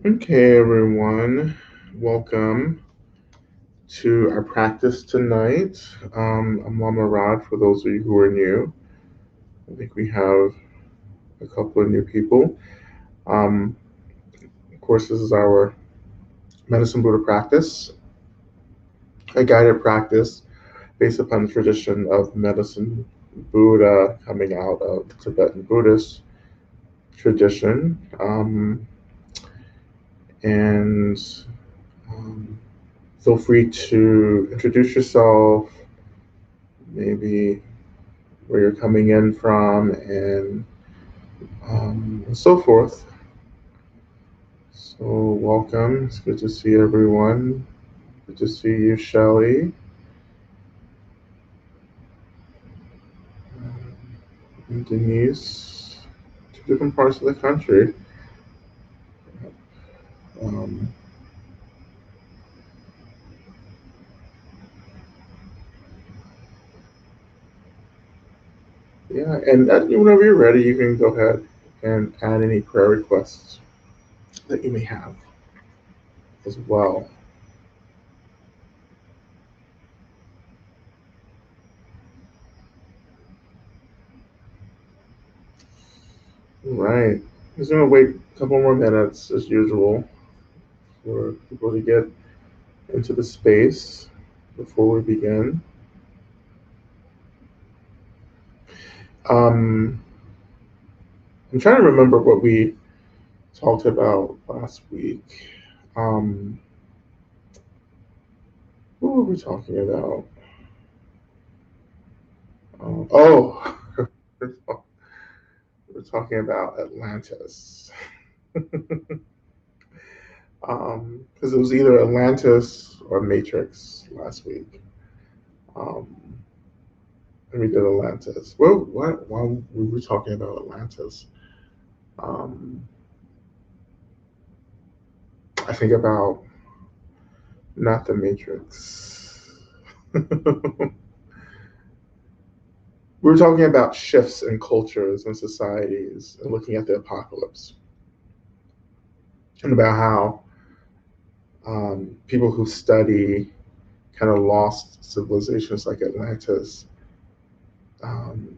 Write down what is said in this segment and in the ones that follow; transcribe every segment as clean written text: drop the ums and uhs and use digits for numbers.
Okay, everyone, welcome to our practice tonight. I'm Lama Rod for those of you who are new. I think we have a couple of new people. Um, of course, this is our Medicine Buddha practice, a guided practice based upon the tradition of Medicine Buddha coming out of the Tibetan Buddhist tradition. And um, Feel free to introduce yourself, maybe where you're coming in from, and so forth. So, welcome. It's good to see everyone. Good to see you, Shelly, and Denise. Two different parts of the country. Um, yeah, and whenever you're ready, you can go ahead and add any prayer requests that you may have as well. All right. Just gonna wait a couple more minutes as usual for people to get into the space before we begin. Um, I'm trying to remember what we talked about last week. Um, what were we talking about? Oh, we're talking about Atlantis. Because it was either Atlantis or Matrix last week. Um, and we did Atlantis. Well, what? Why we were talking about Atlantis? Um, I think about not the Matrix. We were talking about shifts in cultures and societies and looking at the apocalypse and about how people who study kind of lost civilizations like Atlantis um,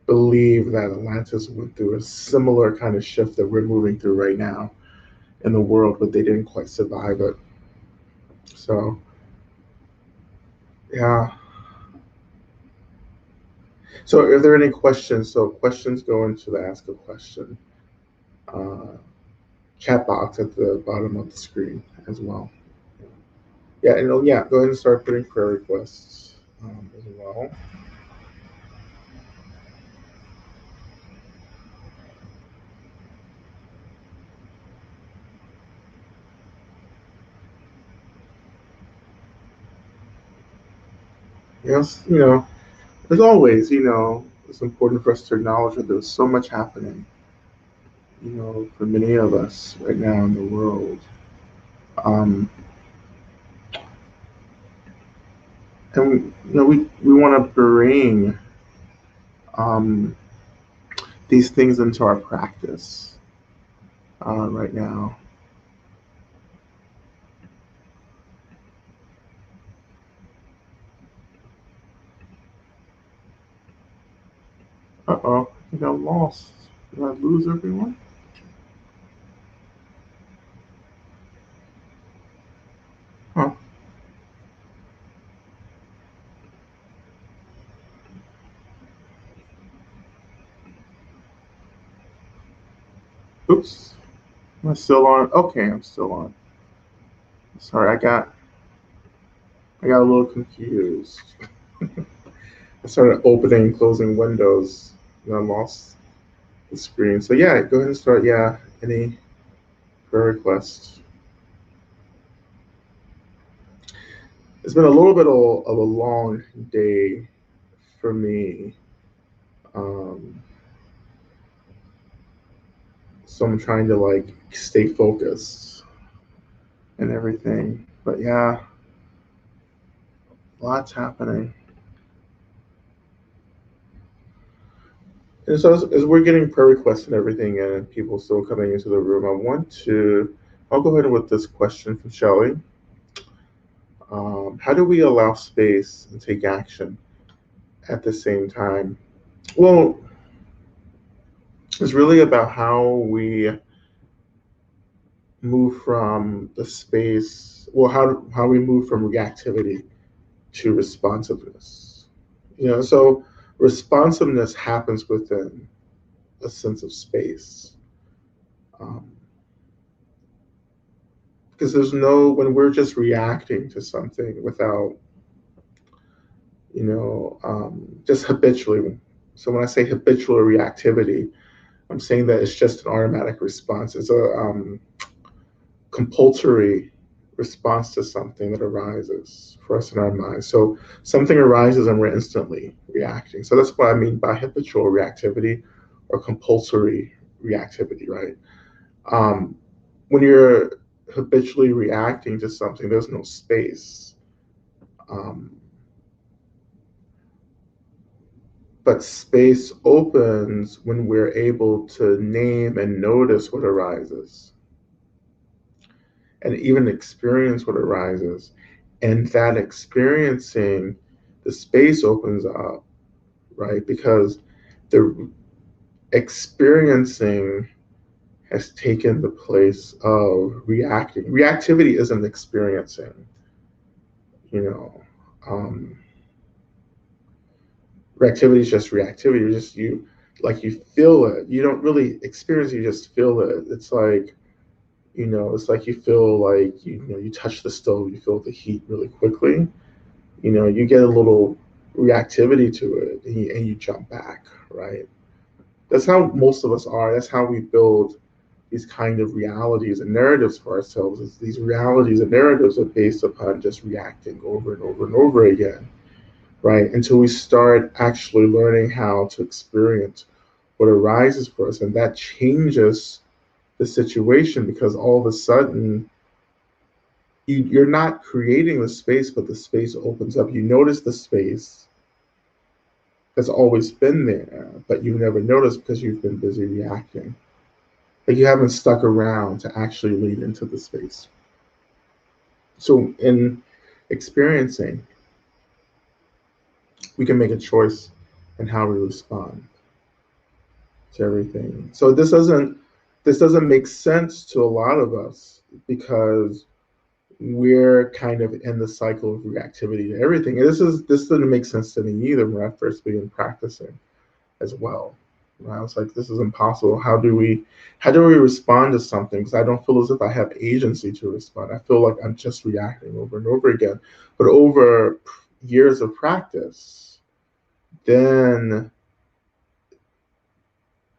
believe that Atlantis went through a similar kind of shift that we're moving through right now in the world, but they didn't quite survive it. So, yeah. So, are there any questions? So, questions go into the ask a question uh, chat box at the bottom of the screen as well. Yeah, and yeah, go ahead and start putting prayer requests as well. Yes, as always, it's important for us to acknowledge that there's so much happening, for many of us right now in the world. Um, and, we want to bring um, these things into our practice right now. Uh-oh, I think I lost. Did I lose everyone? Huh. Oops. Am I still on? Okay, I'm still on. Sorry, I got a little confused. I started opening and closing windows and I lost the screen. So yeah, go ahead and start. Yeah, any prayer requests? It's been a little bit of a long day for me. Um, so I'm trying to like stay focused and everything. But yeah, lots happening. And so as we're getting prayer requests and everything and people still coming into the room, I'll go ahead with this question from Shelley. How do we allow space and take action at the same time? Well, it's really about how we move from the space, well, how we move from reactivity to responsiveness. So responsiveness happens within a sense of space. Um, because when we're just reacting to something without, just habitually. So when I say habitual reactivity, I'm saying that it's just an automatic response. It's a compulsory response to something that arises for us in our minds. So something arises and we're instantly reacting. So that's what I mean by habitual reactivity or compulsory reactivity, right? Um, when you're habitually reacting to something, there's no space. Um, but space opens when we're able to name and notice what arises and even experience what arises. And that experiencing, the space opens up, right? Because the experiencing has taken the place of reacting. Reactivity isn't experiencing, you know. Um, reactivity is just reactivity. You feel it. You don't really experience it, you just feel it. It's like you feel like you touch the stove, you feel the heat really quickly. You get a little reactivity to it and you jump back, right? That's how most of us are. That's how we build these kind of realities and narratives for ourselves. Is these realities and narratives are based upon just reacting over and over and over again, right? Until we start actually learning how to experience what arises for us. And that changes the situation because all of a sudden you're not creating the space, but the space opens up. You notice the space has always been there, but you never noticed because you've been busy reacting. Like you haven't stuck around to actually lead into the space. So in experiencing, we can make a choice in how we respond to everything. So this doesn't make sense to a lot of us because we're kind of in the cycle of reactivity to everything. And this didn't make sense to me either when I first began practicing as well. I was like, this is impossible. How do we respond to something? Because I don't feel as if I have agency to respond. I feel like I'm just reacting over and over again. But over years of practice, then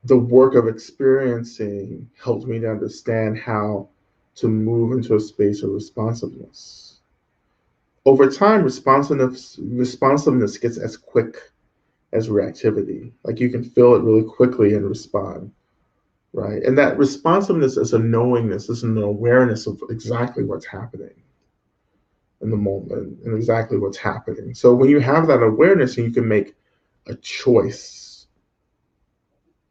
the work of experiencing helped me to understand how to move into a space of responsiveness. Over time, responsiveness gets as quick as reactivity. Like you can feel it really quickly and respond, right? And that responsiveness is a knowingness, is an awareness of exactly what's happening in the moment and exactly what's happening. So when you have that awareness, and you can make a choice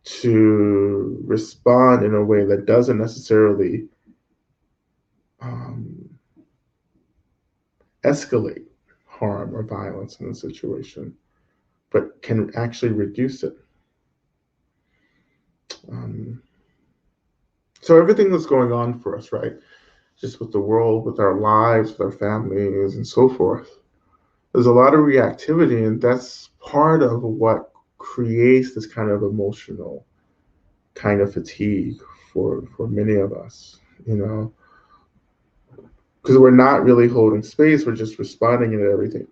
to respond in a way that doesn't necessarily um, escalate harm or violence in the situation, but can actually reduce it. Um, so everything that's going on for us, right? Just with the world, with our lives, with our families, and so forth. There's a lot of reactivity, and that's part of what creates this kind of emotional kind of fatigue for many of us, because we're not really holding space, we're just responding to everything.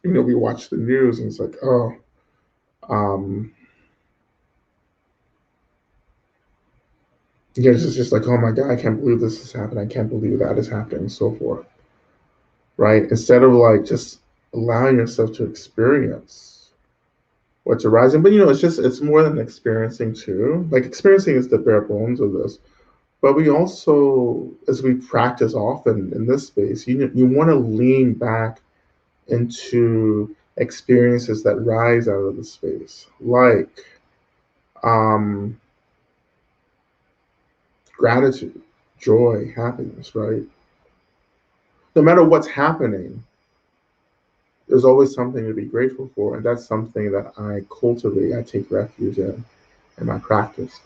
We watch the news and it's like, oh, um, it's just like, oh my God, I can't believe this is happening. I can't believe that is happening, and so forth, right? Instead of like just allowing yourself to experience what's arising. But it's more than experiencing too. Like experiencing is the bare bones of this. But we also, as we practice often in this space, you want to lean back into experiences that rise out of the space, like um, gratitude, joy, happiness, right? No matter what's happening, there's always something to be grateful for. And that's something that I cultivate, I take refuge in my practice.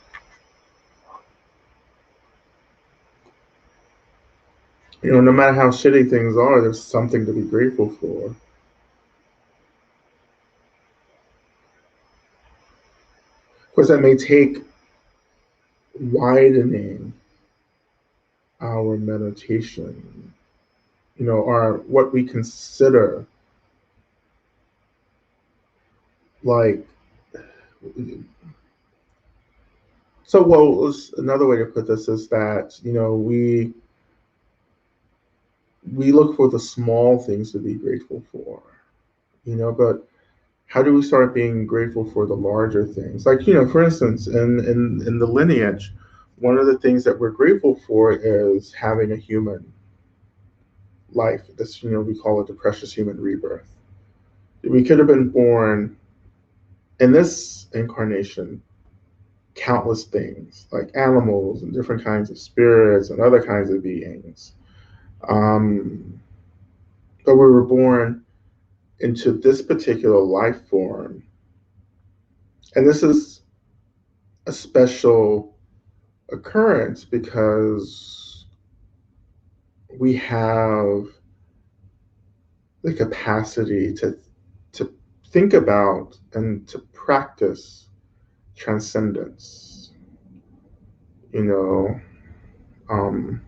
No matter how shitty things are, there's something to be grateful for. Of course, that may take widening our meditation, or what we consider like. So, well, another way to put this is that we look for the small things to be grateful for, but how do we start being grateful for the larger things? Like, for instance, in the lineage, one of the things that we're grateful for is having a human life. This, we call it the precious human rebirth. We could have been born in this incarnation countless things, like animals and different kinds of spirits and other kinds of beings. Um, but we were born into this particular life form. And this is a special occurrence because we have the capacity to think about and to practice transcendence. You know, um,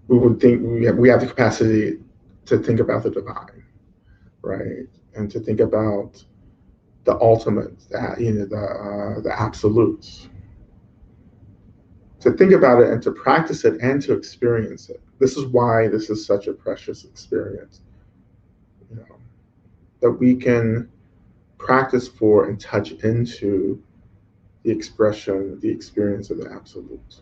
we would think we have the capacity to think about the divine, right, and to think about the ultimate, the absolutes, to think about it and to practice it and to experience it. This is why this is such a precious experience, you know, that we can practice for and touch into the expression, the experience of the absolute.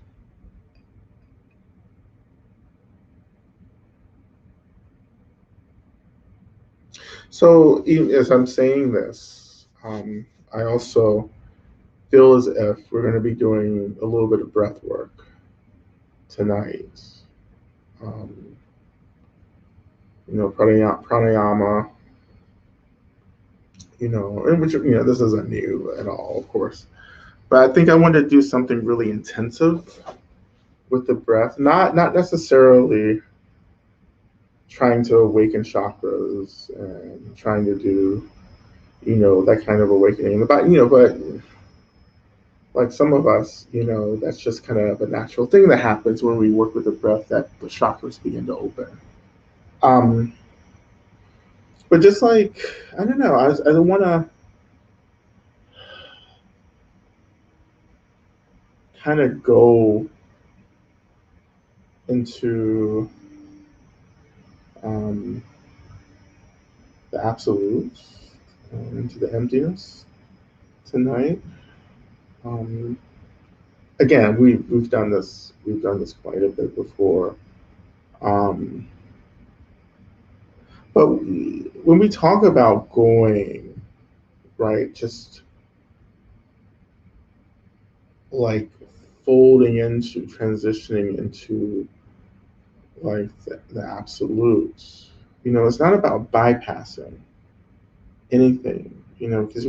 So, even as I'm saying this, I also feel as if we're going to be doing a little bit of breath work tonight. Um, pranayama, and which, this isn't new at all, of course. But I think I wanted to do something really intensive with the breath, not necessarily trying to awaken chakras and trying to do, that kind of awakening. But like some of us, that's just kind of a natural thing that happens when we work with the breath, that the chakras begin to open. Um, but just like, I don't know, I don't want to kind of go into um, the absolutes, into the emptiness tonight. Um, Again, we've done this quite a bit before. Um, but when we talk about going, right, just like folding into, transitioning into like the absolutes, it's not about bypassing anything, because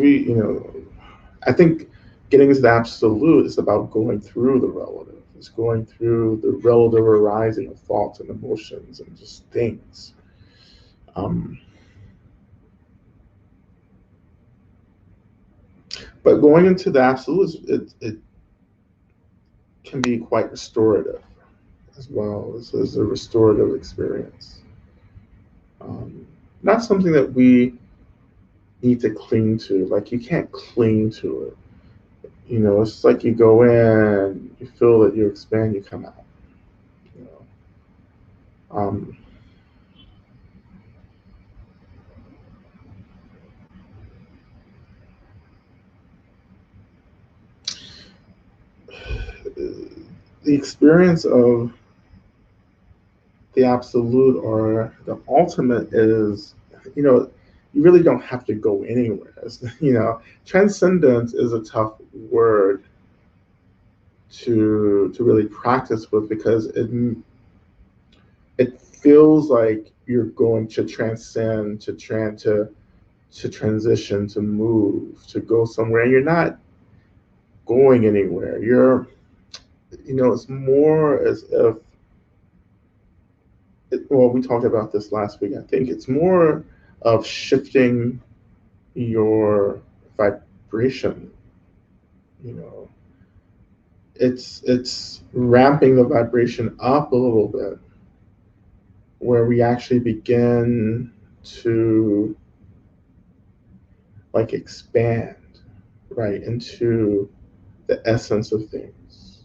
I think getting to the absolute is about going through the relative. It's going through the relative arising of thoughts and emotions and just things. Um, but going into the absolute, it can be quite restorative as well. This is a restorative experience. Um, Not something that we need to cling to. Like, you can't cling to it. It's like you go in, you feel that you expand, you come out. You know, um, the experience of the absolute or the ultimate is, you know, you really don't have to go anywhere. Transcendence is a tough word to really practice with, because it feels like you're going to transcend, to transition, to move, to go somewhere, and you're not going anywhere. It's more as if, well, we talked about this last week. I think it's more of shifting your vibration. You know, it's ramping the vibration up a little bit, where we actually begin to like expand right into the essence of things.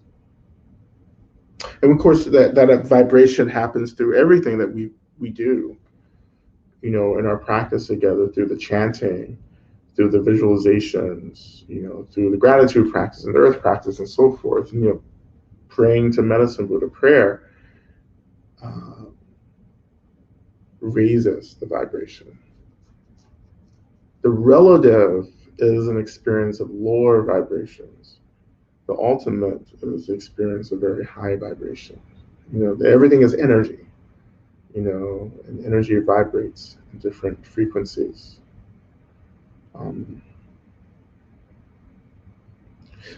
And of course, that vibration happens through everything that we do, in our practice together, through the chanting, through the visualizations, through the gratitude practice and the earth practice and so forth. Praying to medicine Buddha, prayer uh, raises the vibration. The relative is an experience of lower vibrations. The ultimate is the experience of very high vibration. Everything is energy, and energy vibrates in different frequencies. Um,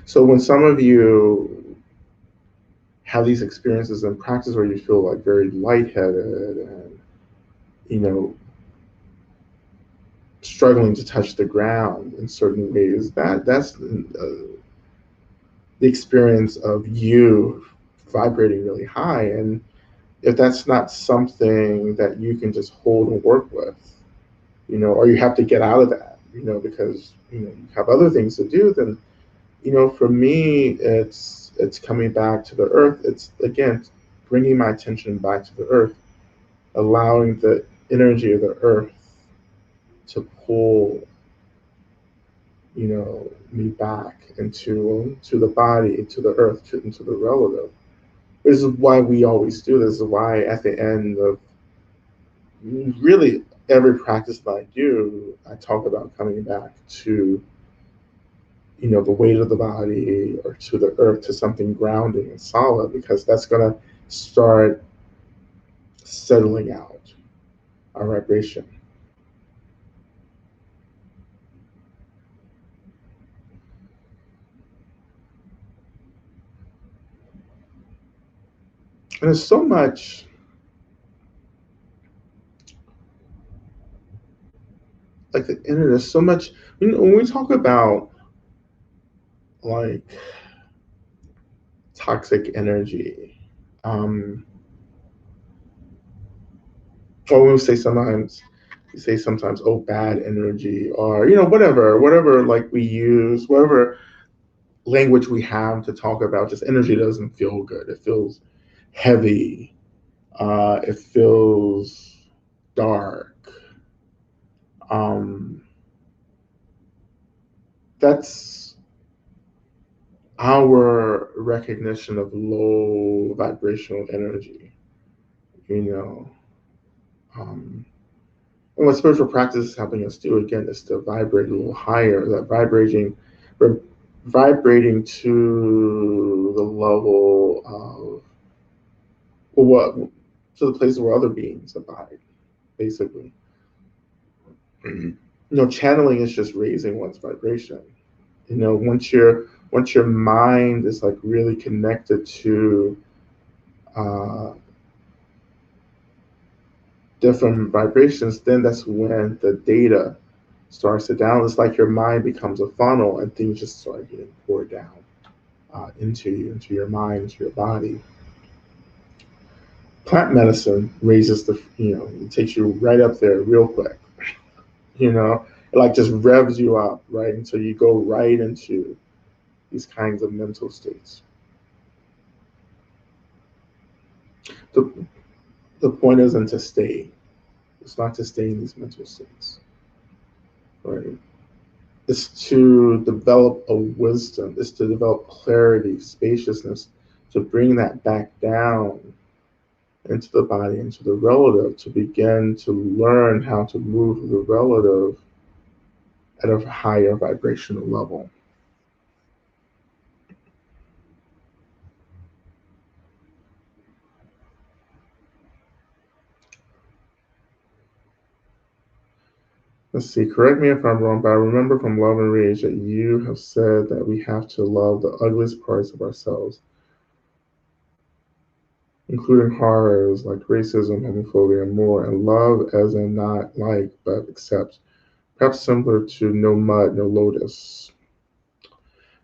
so when some of you have these experiences in practice where you feel like very lightheaded and, you know, struggling to touch the ground in certain ways, that's the experience of you vibrating really high. And if that's not something that you can just hold and work with, or you have to get out of that, because you have other things to do, then for me, it's coming back to the earth. It's again bringing my attention back to the earth, allowing the energy of the earth to pull me back into the body, to the earth, into the relative. This is why we always do this. Is why at the end of really every practice that I do, I talk about coming back to the weight of the body, or to the earth, to something grounding and solid, because that's going to start settling out our vibration. And there's so much, like the internet, there's so much, when we talk about like toxic energy, um, or when we say sometimes, oh, bad energy, or, whatever, like we use, whatever language we have to talk about, just energy doesn't feel good. It feels heavy. It feels dark. Um, that's our recognition of low vibrational energy, you know. Um, and what spiritual practice is helping us do, again, is to vibrate a little higher, that we're vibrating to the level of, well, what, to the place where other beings abide, basically. Channeling is just raising one's vibration. Once your mind is like really connected to uh, different vibrations, then that's when the data starts to down. It's like your mind becomes a funnel, and things just start getting poured down into you, into your mind, into your body. Plant medicine raises it takes you right up there real quick. It like just revs you up, right? Until you go right into these kinds of mental states. The, the point isn't to stay. It's not to stay in these mental states, right? It's to develop a wisdom. It's to develop clarity, spaciousness, to bring that back down into the body, into the relative, to begin to learn how to move the relative at a higher vibrational level. Let's see, correct me if I'm wrong, but I remember from Love and Rage that you have said that we have to love the ugliest parts of ourselves, including horrors like racism, homophobia, and more, and love as in not like, but accept. Perhaps similar to no mud, no lotus.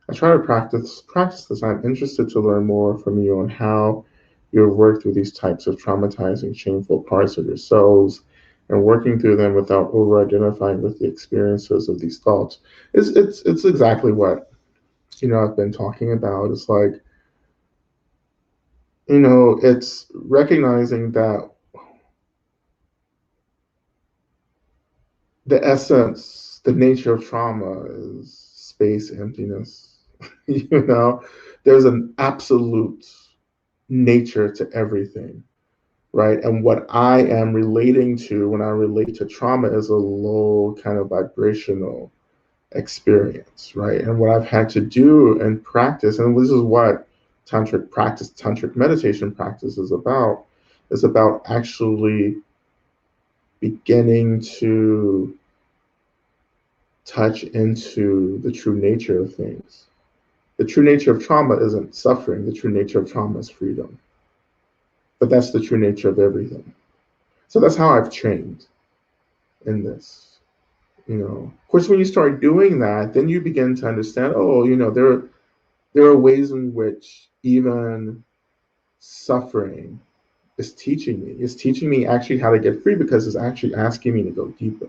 I try to practice this. I'm interested to learn more from you on how you have worked through these types of traumatizing, shameful parts of yourselves and working through them without over-identifying with the experiences of these thoughts. It's exactly what I've been talking about. It's like it's recognizing that the essence, the nature of trauma is space emptiness. you know, there's an absolute nature to everything, right? And what I am relating to when I relate to trauma is a low kind of vibrational experience, right? And what I've had to do and practice, and this is what tantric meditation practice is about actually beginning to touch into the true nature of things. The true nature of trauma isn't suffering, the true nature of trauma is freedom. But that's the true nature of everything. So that's how I've trained in this. Of course, when you start doing that, then you begin to understand, oh, there are ways in which even suffering is teaching me. It's teaching me actually how to get free because it's actually asking me to go deeper.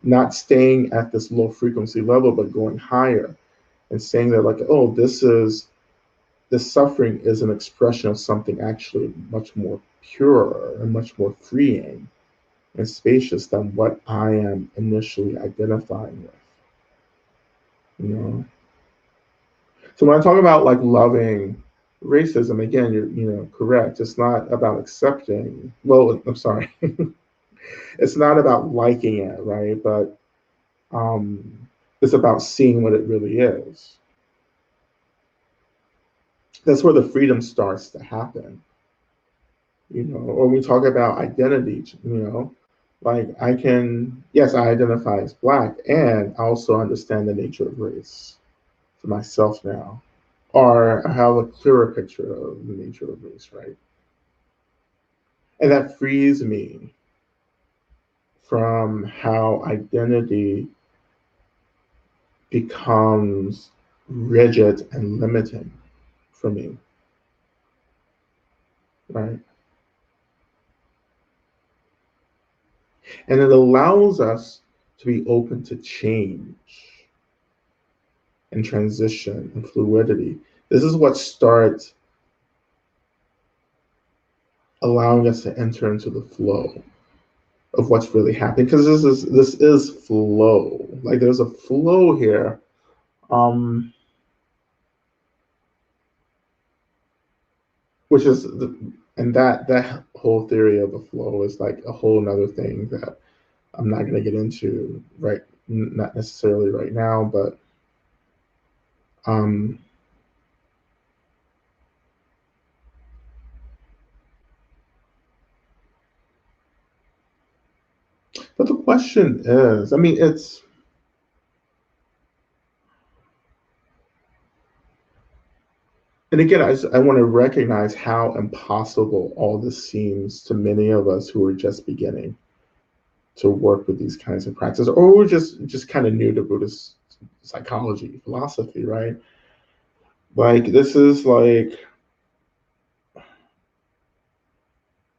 Not staying at this low frequency level, but going higher and saying that, like, oh, this suffering is an expression of something actually much more pure and much more freeing and spacious than what I am initially identifying with. You know. So when I talk about like loving racism, again, you're correct. It's not about accepting. Well, I'm sorry. It's not about liking it, right? But it's about seeing what it really is. That's where the freedom starts to happen. Or we talk about identity, like yes, I identify as black and I also understand the nature of race for myself now, or I have a clearer picture of the nature of race, right? And that frees me from how identity becomes rigid and limiting for me, right? And it allows us to be open to change and transition and fluidity. This is what starts allowing us to enter into the flow of what's really happening because this is flow. Like there's a flow here. Um, which is and that whole theory of the flow is like a whole another thing that I'm not going to get into right, not necessarily right now, um, but the question is, I mean, and again, I want to recognize how impossible all this seems to many of us who are just beginning to work with these kinds of practices, or we're just kind of new to Buddhist psychology, philosophy, right? Like this is like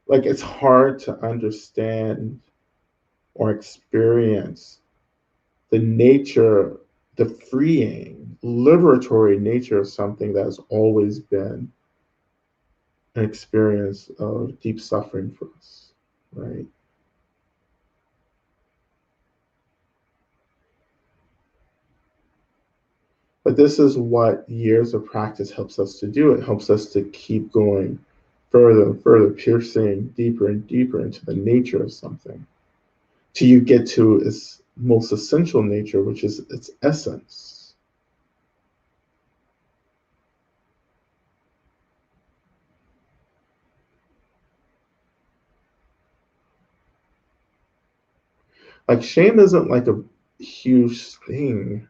it's hard to understand or experience the nature, the freeing, liberatory nature of something that has always been an experience of deep suffering for us, right? But this is what years of practice helps us to do. It helps us to keep going further and further, piercing deeper and deeper into the nature of something, till you get to its most essential nature, which is its essence. Like shame isn't like a huge thing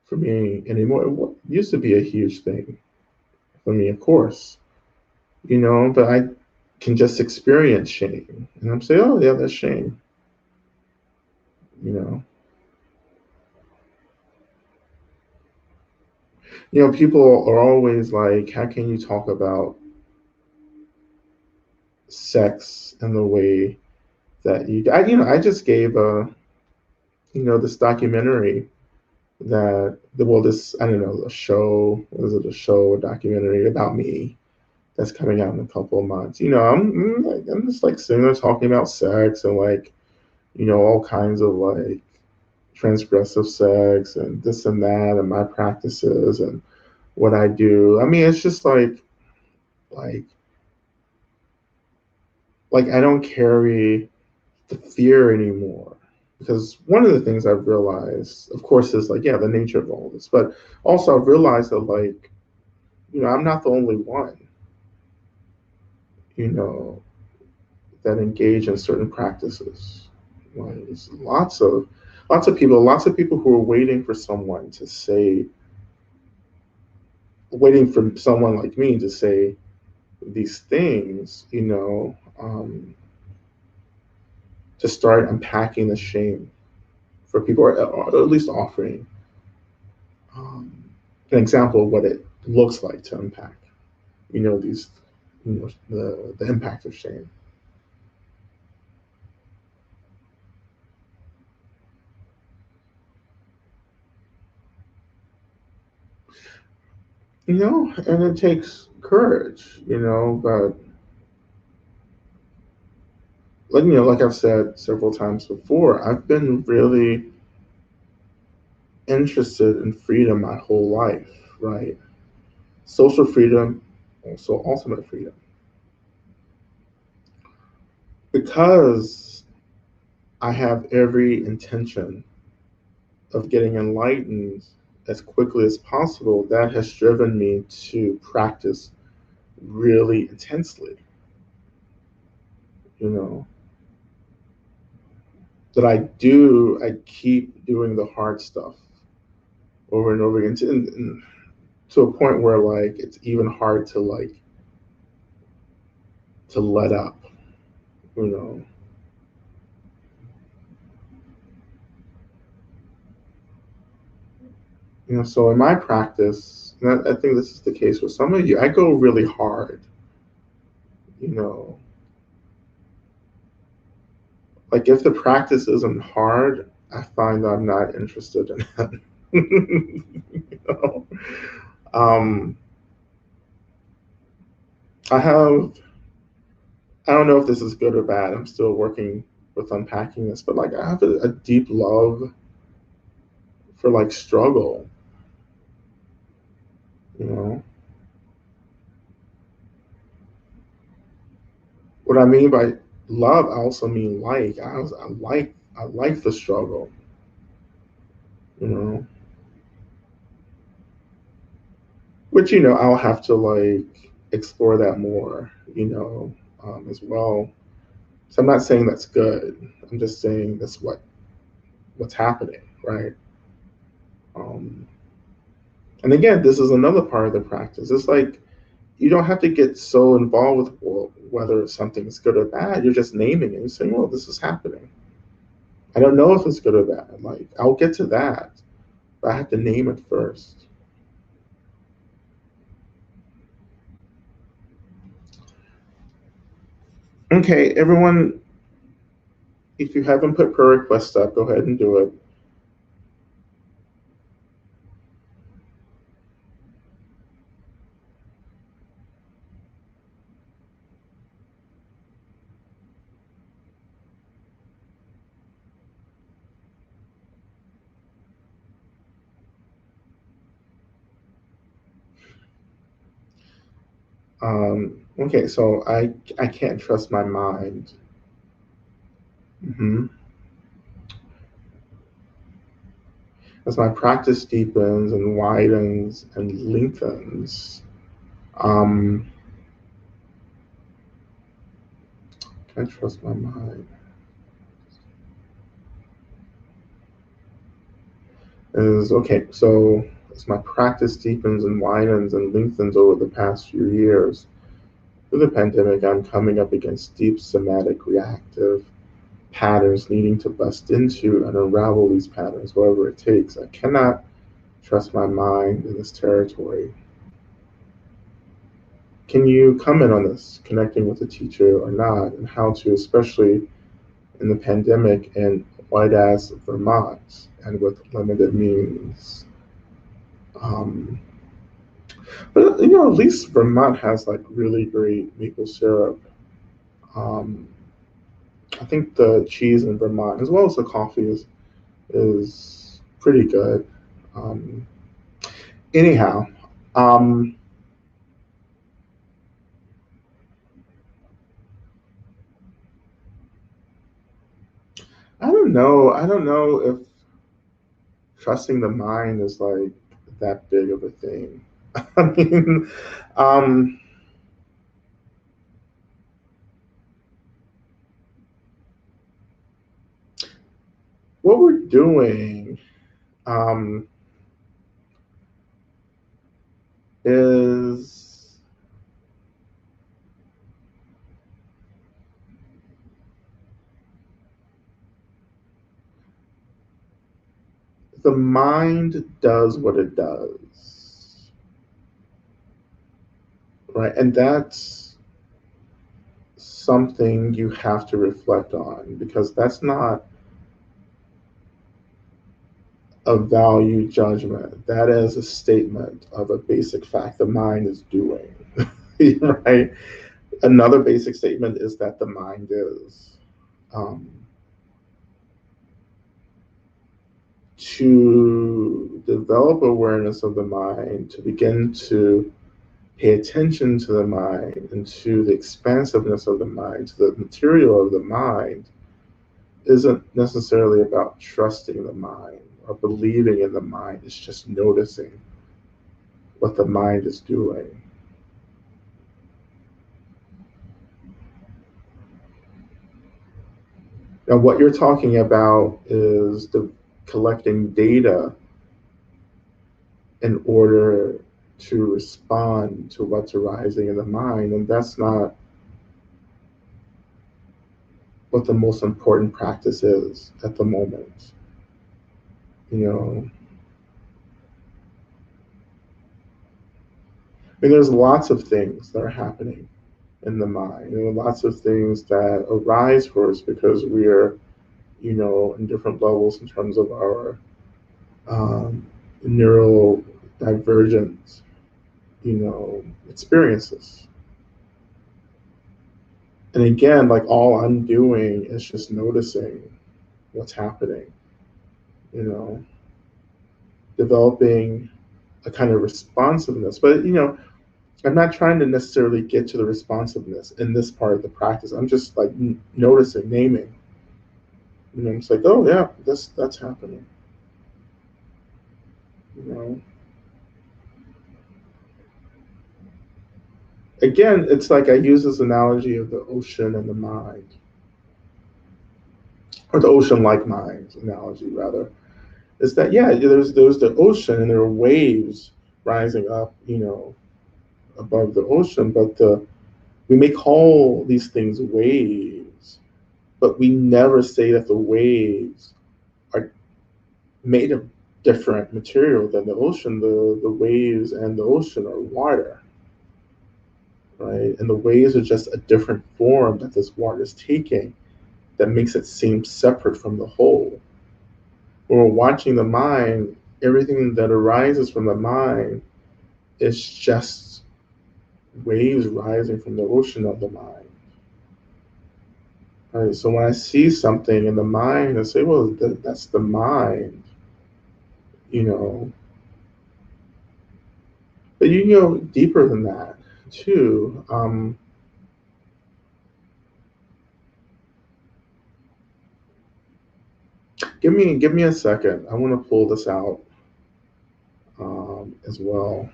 for me anymore. It used to be a huge thing for me, of course, but I can just experience shame. And I'm saying, oh, yeah, that's shame, you know. People are always like, how can you talk about sex in the way that I just gave this documentary this, I don't know, a show, was it a show, a documentary about me that's coming out in a couple of months. I'm just like sitting there talking about sex and like, all kinds of like transgressive sex and this and that and my practices and what I do. I mean, it's just like I don't carry the fear anymore. Because one of the things I've realized, of course, is like, yeah, the nature of all this, but also I've realized that like, I'm not the only one, you know, that engage in certain practices. Like, there's lots of people who are waiting for someone like me to say these things, to start unpacking the shame for people, or at least offering um, an example of what it looks like to unpack, these, the impact of shame. And it takes courage, but like I've said several times before, I've been really interested in freedom my whole life, right? Social freedom, also ultimate freedom. Because I have every intention of getting enlightened as quickly as possible, that has driven me to practice really intensely, you know, I keep doing the hard stuff over and over again to a point where like it's even hard to let up, you know. So in my practice, and I think this is the case with some of you, I go really hard, you know. Like if the practice isn't hard, I find I'm not interested in it. you know? um, I have, I don't know if this is good or bad. I'm still working with unpacking this, but like I have a deep love for like struggle, you know. What I mean by love, I also mean I like the struggle, you know. Which I'll have to like explore that more, as well. So I'm not saying that's good. I'm just saying that's what's happening, right? Um, and again, this is another part of the practice. It's like you don't have to get so involved with, well, whether something's good or bad. You're just naming it and saying, "Well, this is happening. I don't know if it's good or bad. Like I'll get to that, but I have to name it first." Okay, everyone, if you haven't put prayer requests up, go ahead and do it. Okay, so I can't trust my mind. Hmm. As my practice deepens and widens and lengthens, um, can't trust my mind. Is okay. So as my practice deepens and widens and lengthens over the past few years, through the pandemic, I'm coming up against deep somatic reactive patterns needing to bust into and unravel these patterns, whatever it takes. I cannot trust my mind in this territory. Can you comment on this, connecting with a teacher or not, and how to, especially in the pandemic in white ass Vermont and with limited means? Um, but at least Vermont has like really great maple syrup. Um, I think the cheese in Vermont, as well as the coffee, is pretty good. Um, anyhow, um, I don't know. I don't know if trusting the mind is like that big of a thing. I mean, um, what we're doing um, is the mind does what it does, right? And that's something you have to reflect on because that's not a value judgment. That is a statement of a basic fact the mind is doing, right? Another basic statement is that the mind is. Um, to develop awareness of the mind, to begin to pay attention to the mind and to the expansiveness of the mind, to the material of the mind, isn't necessarily about trusting the mind or believing in the mind. It's just noticing what the mind is doing. Now, what you're talking about is the collecting data in order to respond to what's arising in the mind, and that's not what the most important practice is at the moment. You know, I mean, there's lots of things that are happening in the mind. There are lots of things that arise for us because we are, in different levels in terms of our neural divergent, experiences. And again, like all I'm doing is just noticing what's happening, you know, developing a kind of responsiveness. But, I'm not trying to necessarily get to the responsiveness in this part of the practice. I'm just like noticing, naming. It's like, oh yeah, that's happening. You know, again, it's like I use this analogy of the ocean and the mind, or the ocean-like mind analogy rather. Is that yeah? There's the ocean and there are waves rising up, above the ocean, but we may call these things waves, but we never say that the waves are made of different material than the ocean. The waves and the ocean are water, right? And the waves are just a different form that this water is taking that makes it seem separate from the whole. When we're watching the mind, everything that arises from the mind is just waves rising from the ocean of the mind. Right? So when I see something in the mind, I say, well, that's the mind, you know. But you go deeper than that too. Give me a second. I want to pull this out as well.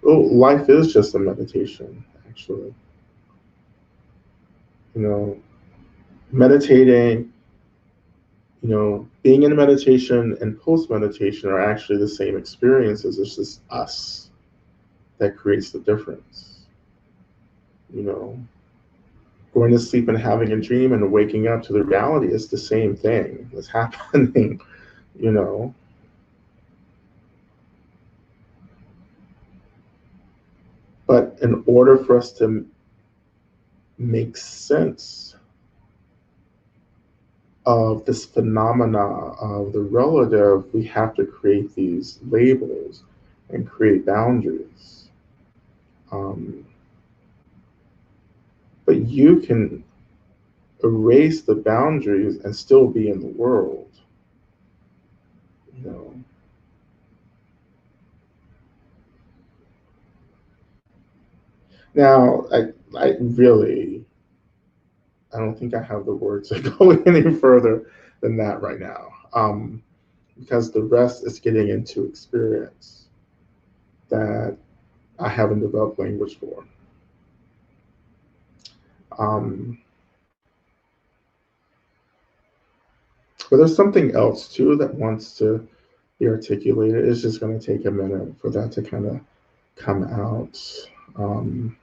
Oh, life is just a meditation, actually. You know, meditating, being in meditation and post meditation are actually the same experiences. It's just us that creates the difference. You know, going to sleep and having a dream and waking up to the reality is the same thing that's happening, you know. But in order for us to make sense of this phenomena of the relative, we have to create these labels and create boundaries. Um, but you can erase the boundaries and still be in the world. You know. Now, I really, I don't think I have the words to go any further than that right now, because the rest is getting into experience that I haven't developed language for. Um, but there's something else too that wants to be articulated. It's just going to take a minute for that to kind of come out. Um,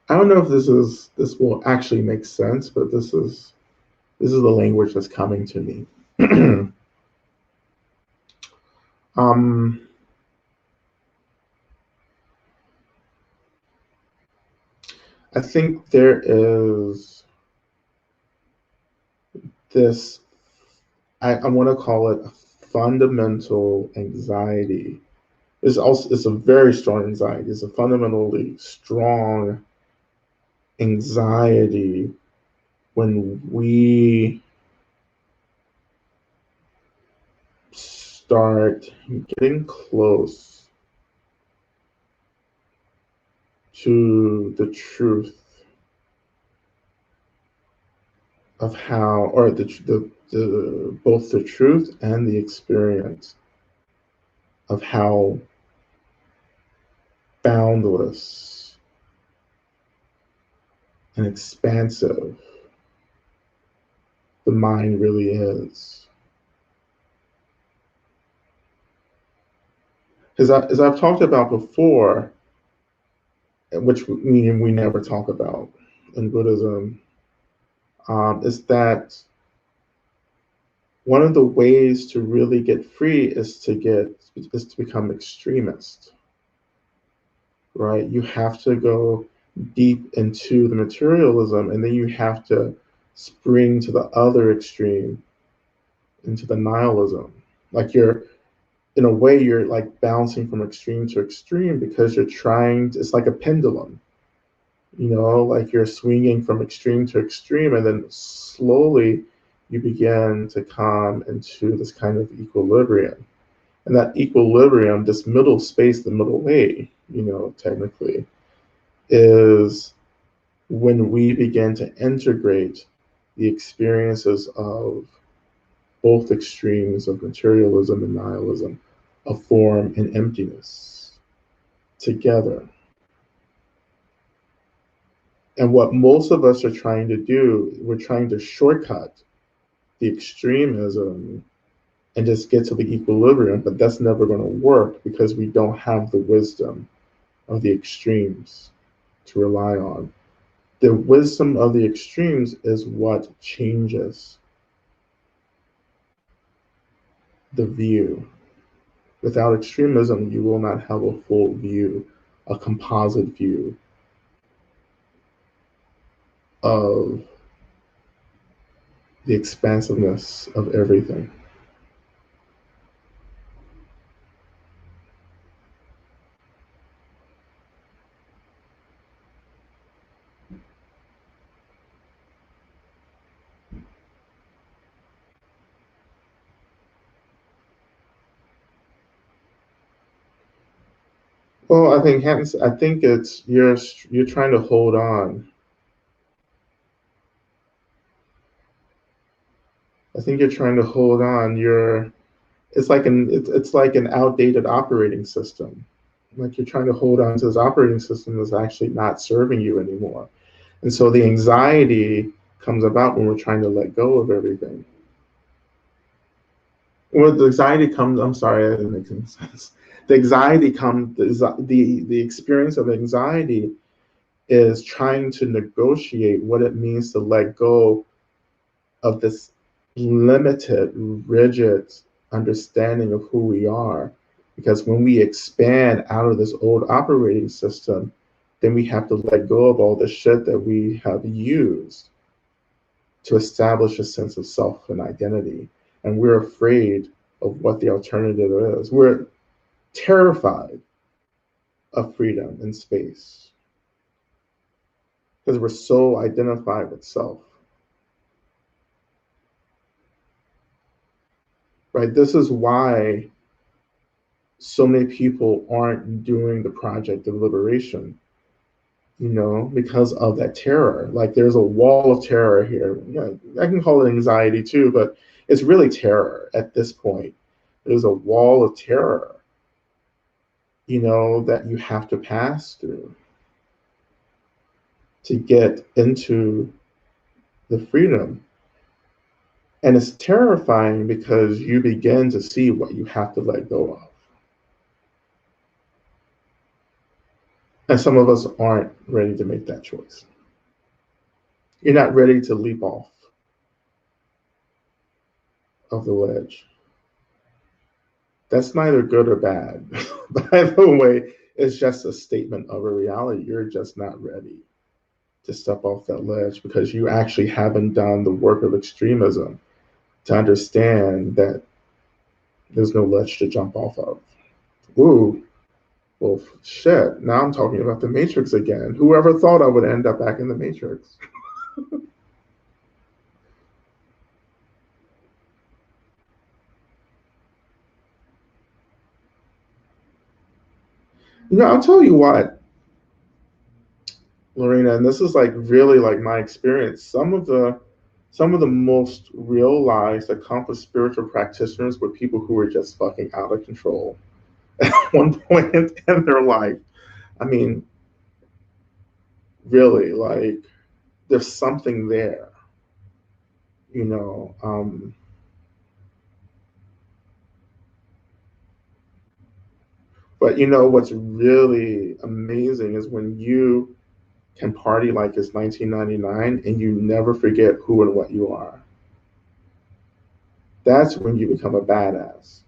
I don't know if this will actually make sense, but this is the language that's coming to me. um, I think there is this, I want to call it a fundamental anxiety. It's a very strong anxiety. It's a fundamentally strong anxiety when we start getting close to the truth of how, or the both the truth and the experience of how boundless and expansive the mind really is. As I've talked about before, which meaning we never talk about in Buddhism, is that one of the ways to really get free is to become extremist, right? You have to go deep into the materialism, and then you have to spring to the other extreme, into the nihilism. Like you're, in a way, you're like bouncing from extreme to extreme because you're trying. It's like a pendulum, like you're swinging from extreme to extreme, and then slowly you begin to come into this kind of equilibrium. And that equilibrium, this middle space, the middle way, technically, is when we begin to integrate the experiences of both extremes of materialism and nihilism, of form and emptiness, together. And what most of us are trying to do, we're trying to shortcut the extremism and just get to the equilibrium, but that's never going to work because we don't have the wisdom of the extremes to rely on. The wisdom of the extremes is what changes the view. Without extremism, you will not have a full view, a composite view of the expansiveness of everything. Well, I think hence, I think it's you're trying to hold on. I think you're trying to hold on. It's like an outdated operating system. Like you're trying to hold on to this operating system that's actually not serving you anymore. And so the anxiety comes about when we're trying to let go of everything. Well, the anxiety comes. I'm sorry, that didn't make any sense. The anxiety comes. The experience of anxiety is trying to negotiate what it means to let go of this limited, rigid understanding of who we are. Because when we expand out of this old operating system, then we have to let go of all the shit that we have used to establish a sense of self and identity. And we're afraid of what the alternative is. We're terrified of freedom and space because we're so identified with self. Right? This is why so many people aren't doing the project of liberation, because of that terror. Like there's a wall of terror here. I can call it anxiety too, but it's really terror at this point. There's a wall of terror, that you have to pass through to get into the freedom. And it's terrifying because you begin to see what you have to let go of. And some of us aren't ready to make that choice. You're not ready to leap off of the ledge. That's neither good or bad. By the way, it's just a statement of a reality. You're just not ready to step off that ledge because you actually haven't done the work of extremism to understand that there's no ledge to jump off of. Ooh, well, shit. Now I'm talking about the Matrix again. Whoever thought I would end up back in the Matrix? I'll tell you what, Lorena, and this is like really like my experience. Some of the most real lies that come from spiritual practitioners were people who were just fucking out of control at one point in their life. I mean, really, like there's something there, you know. But what's really amazing is when you can party like it's 1999 and you never forget who and what you are. That's when you become a badass.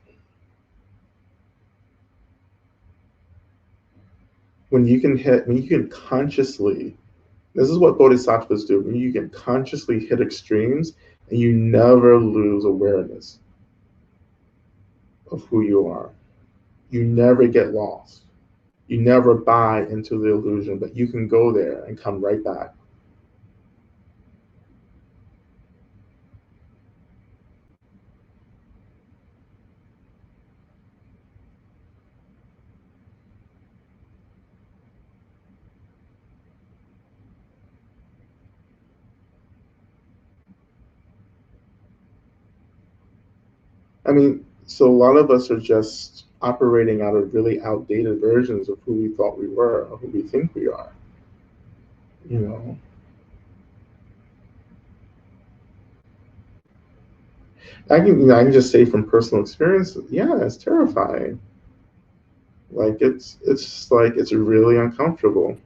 When you can consciously, this is what bodhisattvas do, when you can consciously hit extremes and you never lose awareness of who you are. You never get lost. You never buy into the illusion, but you can go there and come right back. I mean, so a lot of us are just operating out of really outdated versions of who we thought we were or who we think we are. You know, I can just say from personal experience, yeah, it's terrifying. Like it's really uncomfortable.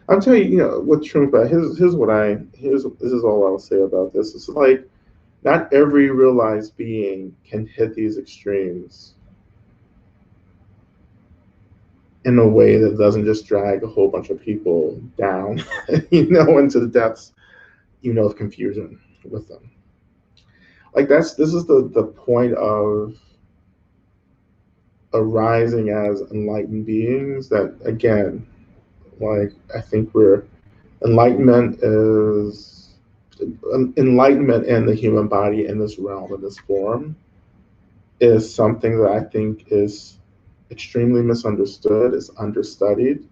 I'll tell you, what's true about here's this is all I'll say about this. It's like not every realized being can hit these extremes in a way that doesn't just drag a whole bunch of people down, into the depths, of confusion with them. Like this is the point of arising as enlightened beings. That again, like I think we're enlightenment is enlightenment in the human body in this realm, in this form, is something that I think is extremely misunderstood, is understudied,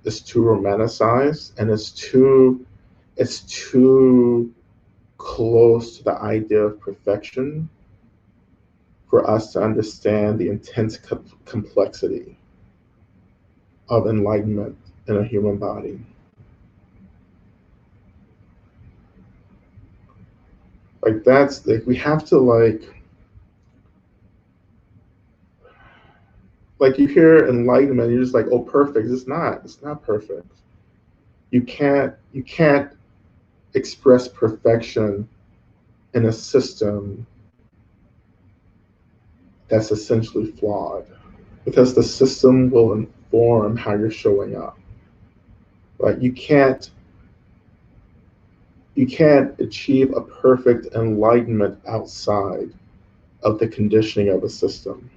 is too romanticized, and it's too close to the idea of perfection for us to understand the intense complexity of enlightenment in a human body. Like that's like we have to like you hear enlightenment, you're just like, oh, perfect. It's not perfect. You can't express perfection in a system that's essentially flawed because the system will inform how you're showing up. Right? You can't achieve a perfect enlightenment outside of the conditioning of a system.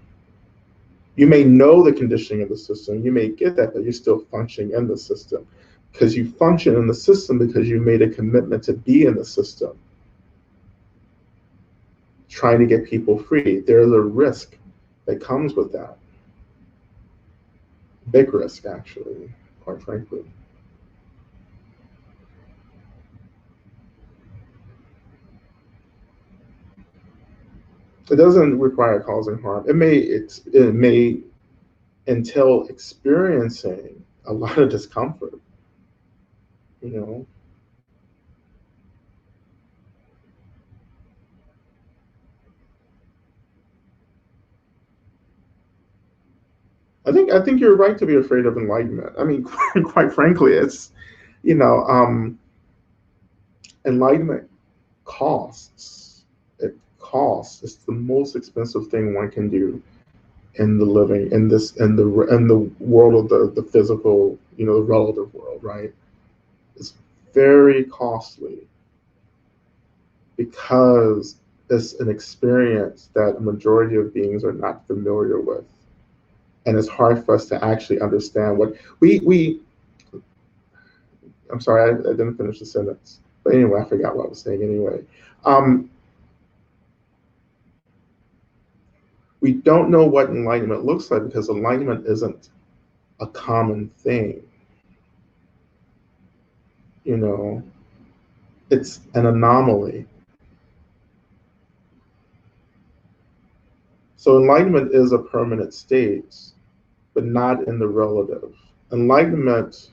You may know the conditioning of the system, you may get that, but you're still functioning in the system because you function in the system because you made a commitment to be in the system, trying to get people free. There's a risk that comes with that. Big risk, actually, quite frankly. It doesn't require causing harm. It may entail experiencing a lot of discomfort, you know. I think you're right to be afraid of enlightenment. I mean, quite frankly, it's you know, enlightenment costs. It costs. It's the most expensive thing one can do in the living in the world of the physical, the relative world, right? It's very costly because it's an experience that a majority of beings are not familiar with, and it's hard for us to actually understand what we. I'm sorry, I didn't finish the sentence, but anyway, I forgot what I was saying. Anyway, um, we don't know what enlightenment looks like because enlightenment isn't a common thing. You know, it's an anomaly. So enlightenment is a permanent state, but not in the relative. Enlightenment,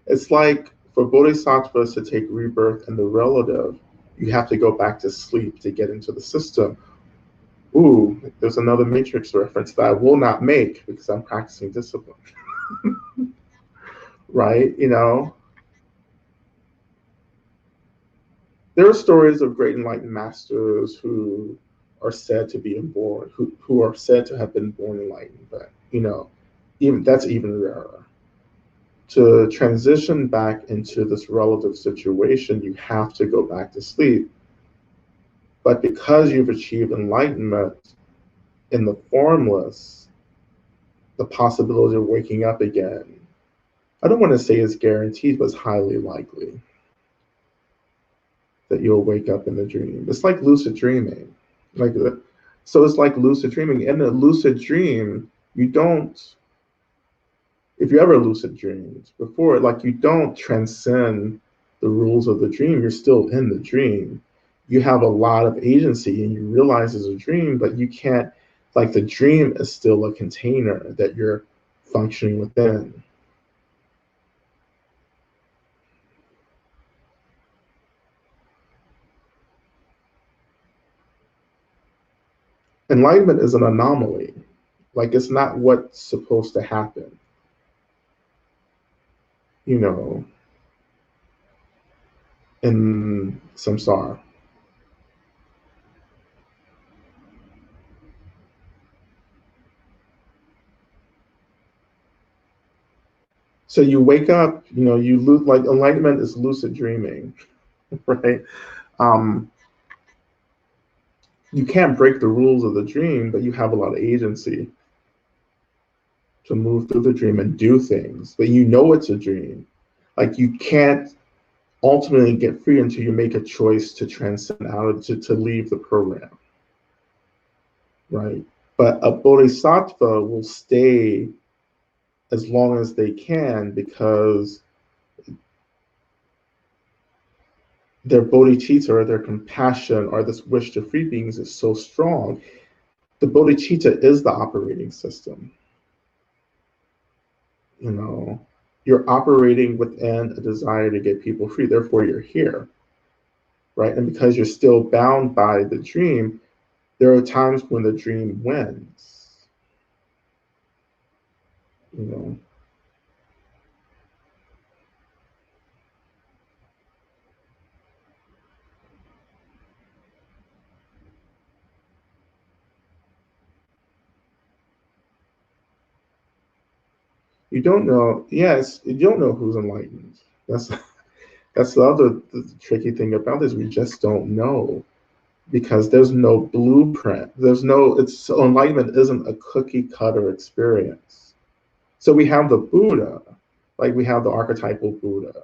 it's like for bodhisattvas to take rebirth in the relative, you have to go back to sleep to get into the system. Ooh, there's another Matrix reference that I will not make because I'm practicing discipline, right? There are stories of great enlightened masters who are said to be born, who are said to have been born enlightened, but even that's even rarer. To transition back into this relative situation, you have to go back to sleep. But because you've achieved enlightenment in the formless, the possibility of waking up again, I don't want to say it's guaranteed, but it's highly likely that you'll wake up in the dream. It's like lucid dreaming. Like so it's like lucid dreaming. In a lucid dream, you don't if you ever lucid dreamed before, like you don't transcend the rules of the dream. You're still in the dream. You have a lot of agency and you realize it's a dream, but you can't, like the dream is still a container that you're functioning within. Enlightenment is an anomaly. Like it's not what's supposed to happen. you know, in samsara. So you wake up, you like enlightenment is lucid dreaming, right? Um, you can't break the rules of the dream, but you have a lot of agency to move through the dream and do things. But you know it's a dream. Like you can't ultimately get free until you make a choice to transcend out, to leave the program, right? But a bodhisattva will stay as long as they can because their bodhicitta or their compassion or this wish to free beings is so strong. The bodhicitta is the operating system. You're operating within a desire to get people free, therefore you're here, right? And because you're still bound by the dream, there are times when the dream wins. you know you don't know. Yes, you don't know who's enlightened. That's the tricky thing about this. We just don't know because there's no blueprint. There's no. It's so enlightenment isn't a cookie cutter experience. So we have the Buddha, like we have the archetypal Buddha,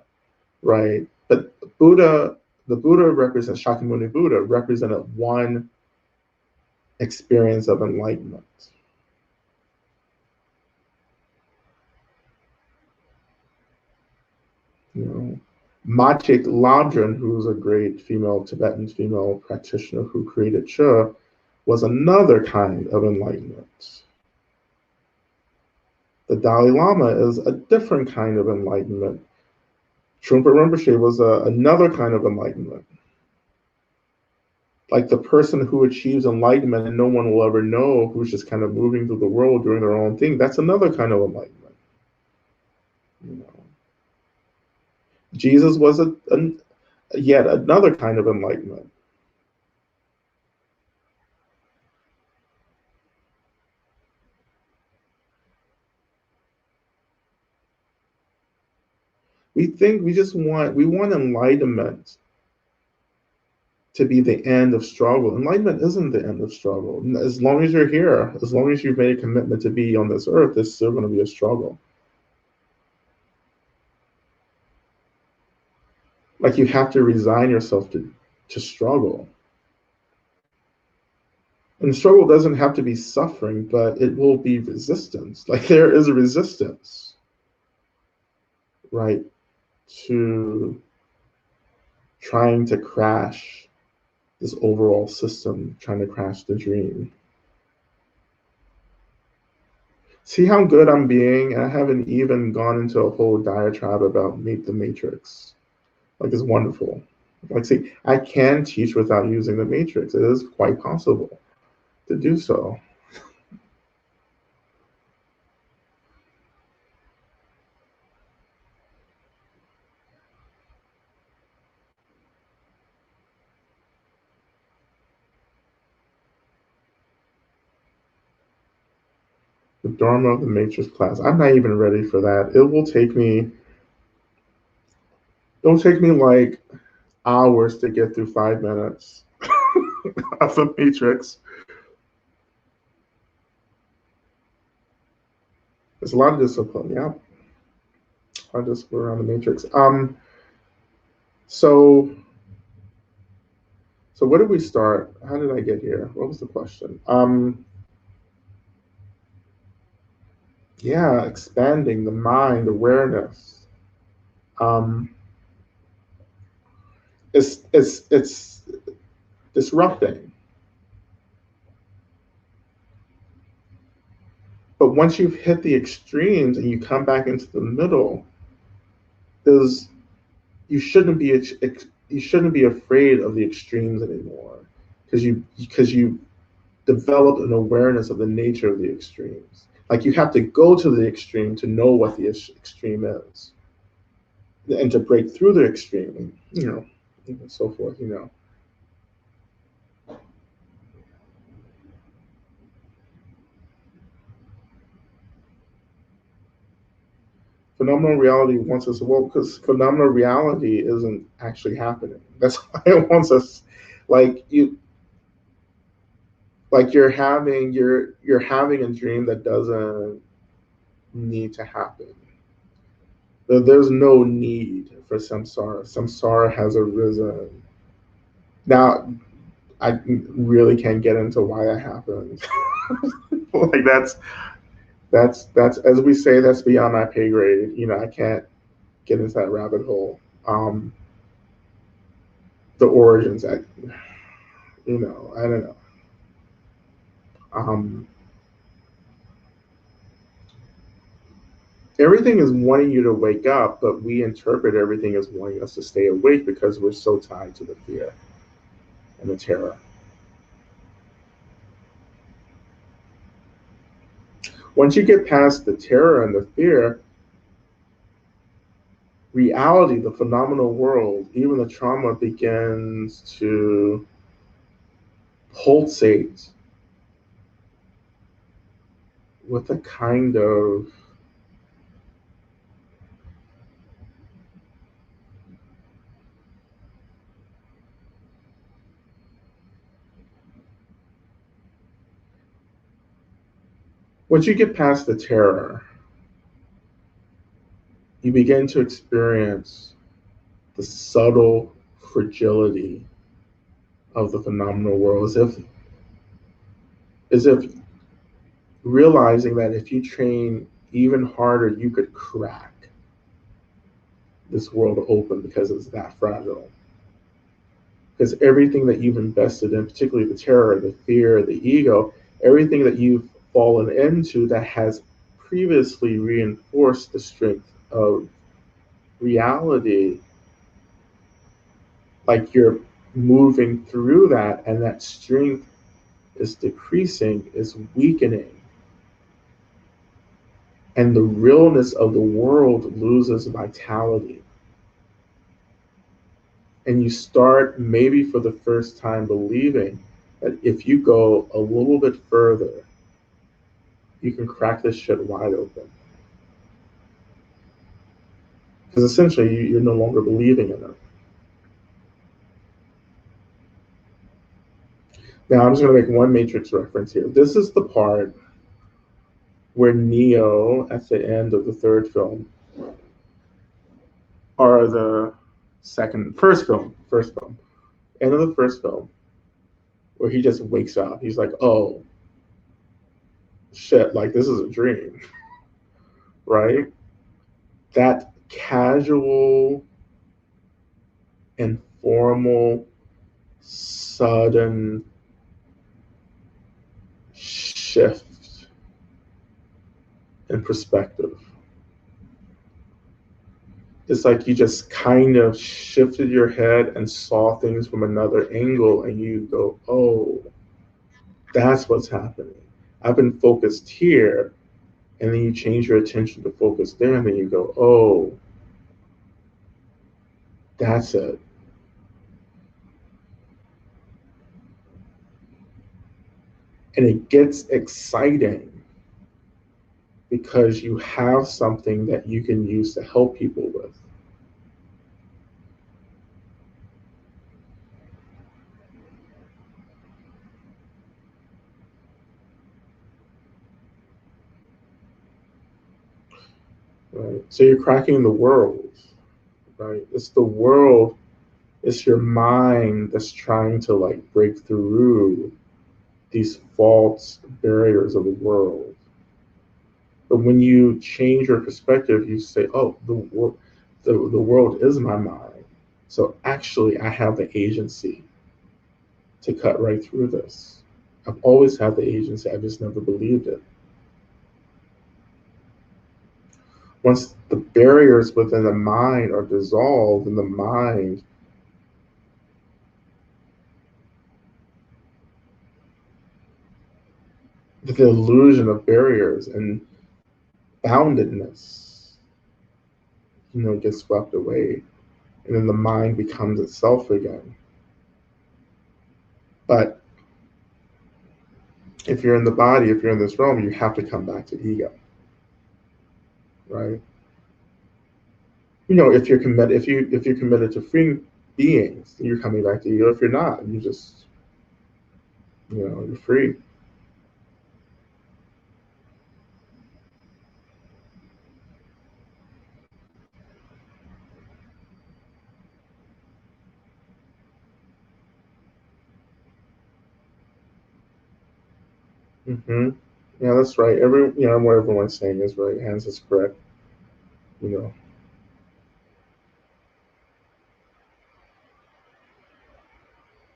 right? But Buddha, the Buddha represents Shakyamuni Buddha represented one experience of enlightenment. You know, Machik Ladrin, who's a great Tibetan female practitioner who created Cha, was another kind of enlightenment. The Dalai Lama is a different kind of enlightenment. Trungpa Rinpoche was another kind of enlightenment. Like the person who achieves enlightenment and no one will ever know, who's just kind of moving through the world doing their own thing, that's another kind of enlightenment. You know, Jesus was yet another kind of enlightenment. We want enlightenment to be the end of struggle. Enlightenment isn't the end of struggle. As long as you're here, as long as you've made a commitment to be on this earth, there's still going to be a struggle. Like you have to resign yourself to struggle. And struggle doesn't have to be suffering, but it will be resistance. Like there is a resistance, right, to trying to crash this overall system, trying to crash the dream. See how good I'm being? And I haven't even gone into a whole diatribe about Meet the Matrix. Like it's wonderful. Like see, I can teach without using the matrix. It is quite possible to do so. The Dharma of the Matrix class. I'm not even ready for that. It'll take me like hours to get through 5 minutes of the matrix. There's a lot of discipline, yeah. A lot of discipline around the matrix. So so where did we start? How did I get here? What was the question? Yeah, expanding the mind awareness. Um, it's disrupting. But once you've hit the extremes and you come back into the middle, there's you shouldn't be you shouldn't be afraid of the extremes anymore because you developed an awareness of the nature of the extremes. Like you have to go to the extreme to know what the extreme is. and to break through the extreme, and so forth. Phenomenal reality wants us, well, because phenomenal reality isn't actually happening. That's why it wants us, like you're having a dream that doesn't need to happen. There's no need for samsara. Samsara has arisen. Now, I really can't get into why that happens. Like that's as we say, that's beyond my pay grade. I can't get into that rabbit hole. The origins, I don't know. Um, Everything is wanting you to wake up, but we interpret everything as wanting us to stay awake because we're so tied to the fear and the terror. Once you get past the terror and the fear, reality, the phenomenal world, even the trauma begins to pulsate with a kind of once you get past the terror, you begin to experience the subtle fragility of the phenomenal world, as if realizing that if you train even harder, you could crack this world open because it's that fragile. Because everything that you've invested in, particularly the terror, the fear, the ego, everything that you've fallen into that has previously reinforced the strength of reality, like you're moving through that, and that strength is decreasing, is weakening, and the realness of the world loses vitality. And you start, maybe for the first time, believing that if you go a little bit further, you can crack this shit wide open. Because essentially, you're no longer believing in it. Now, I'm just going to make one Matrix reference here. This is the part where Neo, at the end of the third film, or the first film, end of the first film, where he just wakes up. He's like, oh, shit, like this is a dream, right? That casual, informal, sudden shift in perspective. It's like you just kind of shifted your head and saw things from another angle, and you go, oh, that's what's happening. I've been focused here, and then you change your attention to focus there, and then you go, oh, that's it. And it gets exciting because you have something that you can use to help people with. Right? So you're cracking the world, right? It's the world, it's your mind that's trying to like break through these false barriers of the world. But when you change your perspective, you say, oh, the world is my mind. So actually, I have the agency to cut right through this. I've always had the agency, I just never believed it. Once the barriers within the mind are dissolved in the mind, the illusion of barriers and boundedness gets swept away, and then the mind becomes itself again. But if you're in the body, if you're in this realm, you have to come back to ego, right? If you're committed to free beings, you're coming back to ego. If you're not, you just you're free. Hmm. Yeah, that's right. What everyone's saying is right. Hans is correct. You know,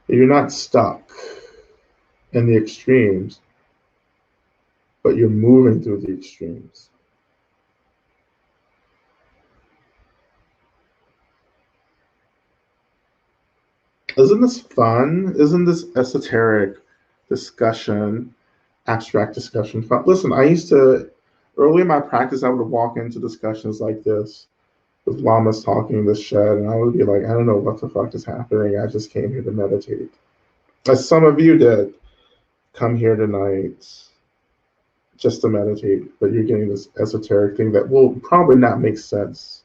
you're not stuck in the extremes, but you're moving through the extremes. Isn't this fun? Isn't this esoteric discussion, abstract discussion fun? Listen, I used to early in my practice, I would walk into discussions like this with lamas talking in the shed, and I would be like, I don't know what the fuck is happening. I just came here to meditate. As some of you did, come here tonight just to meditate, but you're getting this esoteric thing that will probably not make sense,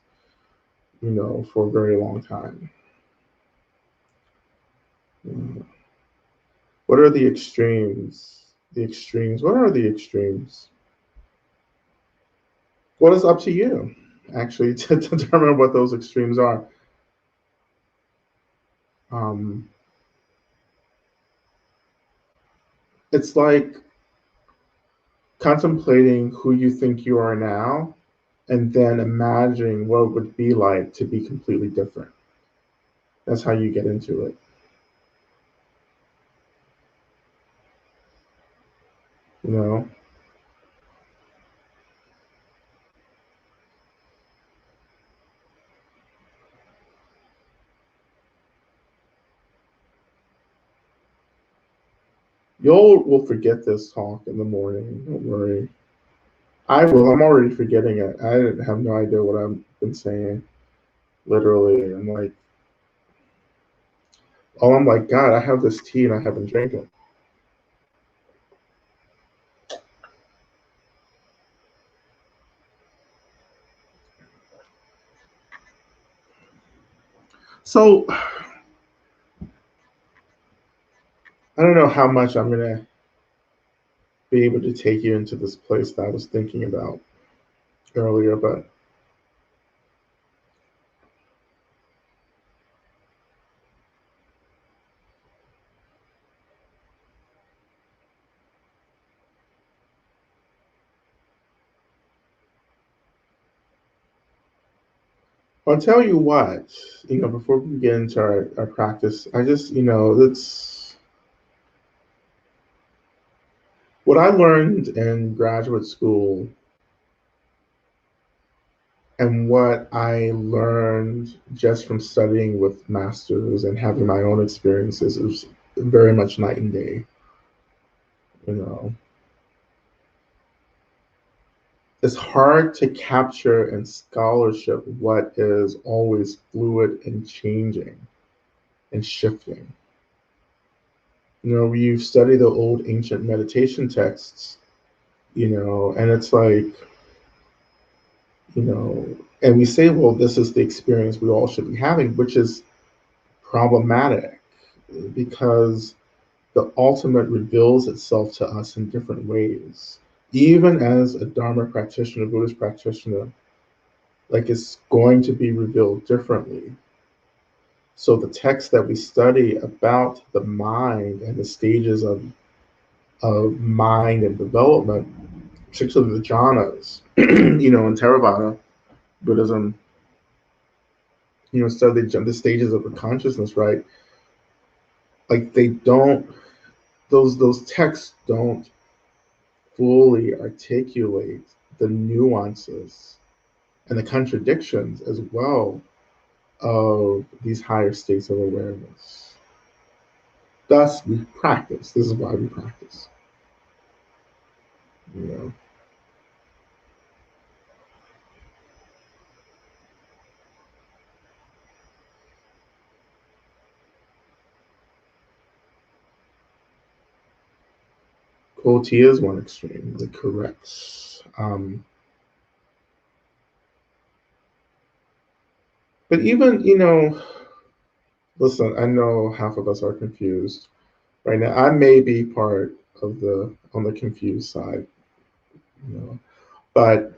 for a very long time. Mm. What are the extremes? The extremes. What are the extremes? Well, it's up to you, actually, to determine what those extremes are. Um, it's like contemplating who you think you are now and then imagining what it would be like to be completely different. That's how you get into it. You know, you'll will forget this talk in the morning. Don't worry. I will. I'm already forgetting it. I have no idea what I've been saying. Literally, I'm like, God, I have this tea and I haven't drank it. So I don't know how much I'm gonna be able to take you into this place that I was thinking about earlier, but I'll tell you what, before we get into our practice, I just, it's what I learned in graduate school and what I learned just from studying with masters and having my own experiences is very much night and day. You know, it's hard to capture in scholarship what is always fluid and changing and shifting. You study the old ancient meditation texts, and it's like, and we say, well, this is the experience we all should be having, which is problematic because the ultimate reveals itself to us in different ways. Even as a Dharma practitioner, Buddhist practitioner, like it's going to be revealed differently. So the text that we study about the mind and the stages of mind and development, particularly the jhanas, in Theravada Buddhism, study the stages of the consciousness, right? Like they don't, those texts don't fully articulate the nuances and the contradictions as well of these higher states of awareness. Thus, we practice. This is why we practice. You know, Cruelty is one extreme, the correct. But even, listen, I know half of us are confused right now. I may be part of the on the confused side, you know, but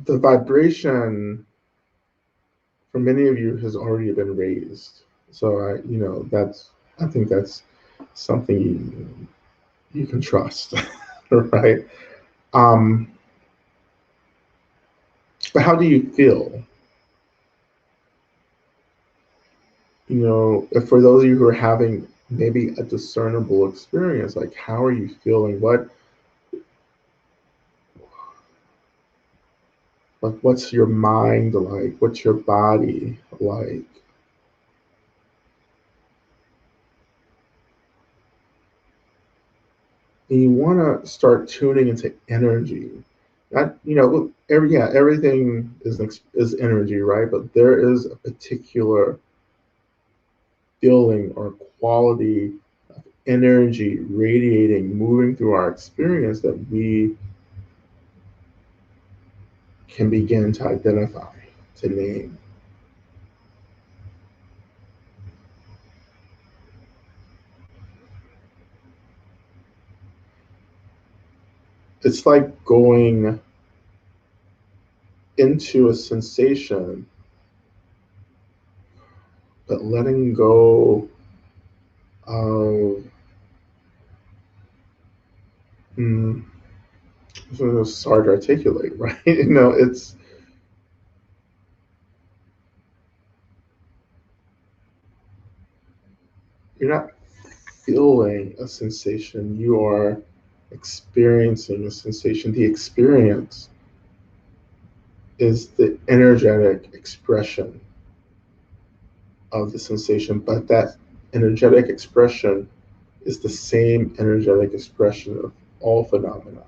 the vibration for many of you has already been raised. So that's I think that's something you can trust, right? Um, but how do you feel? If for those of you who are having maybe a discernible experience, like how are you feeling? What's your mind like? What's your body like? And you want to start tuning into energy. Not, everything is energy, right? But there is a particular feeling or quality of energy radiating, moving through our experience that we can begin to identify, to name. It's like going into a sensation, but letting go of, mm, it's hard to articulate, right? You're not feeling a sensation, you are experiencing a sensation. The experience is the energetic expression of the sensation, but that energetic expression is the same energetic expression of all phenomena.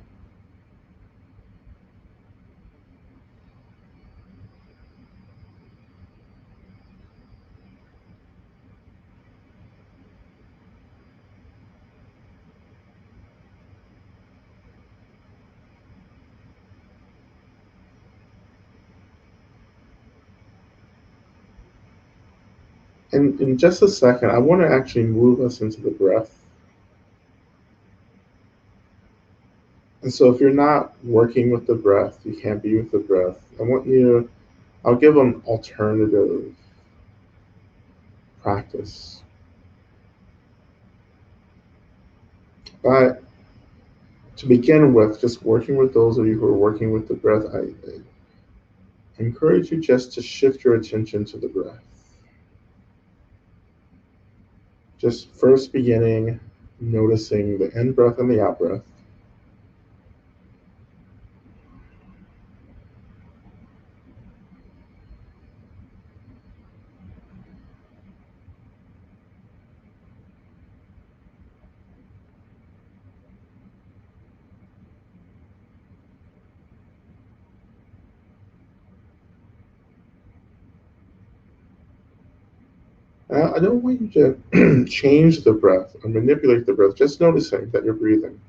And in just a second, I want to actually move us into the breath. And so if you're not working with the breath, you can't be with the breath. I'll give an alternative practice. But to begin with, just working with those of you who are working with the breath, I encourage you just to shift your attention to the breath. Just first beginning noticing the in breath and the out breath. I don't want you to change the breath or manipulate the breath, just noticing that you're breathing.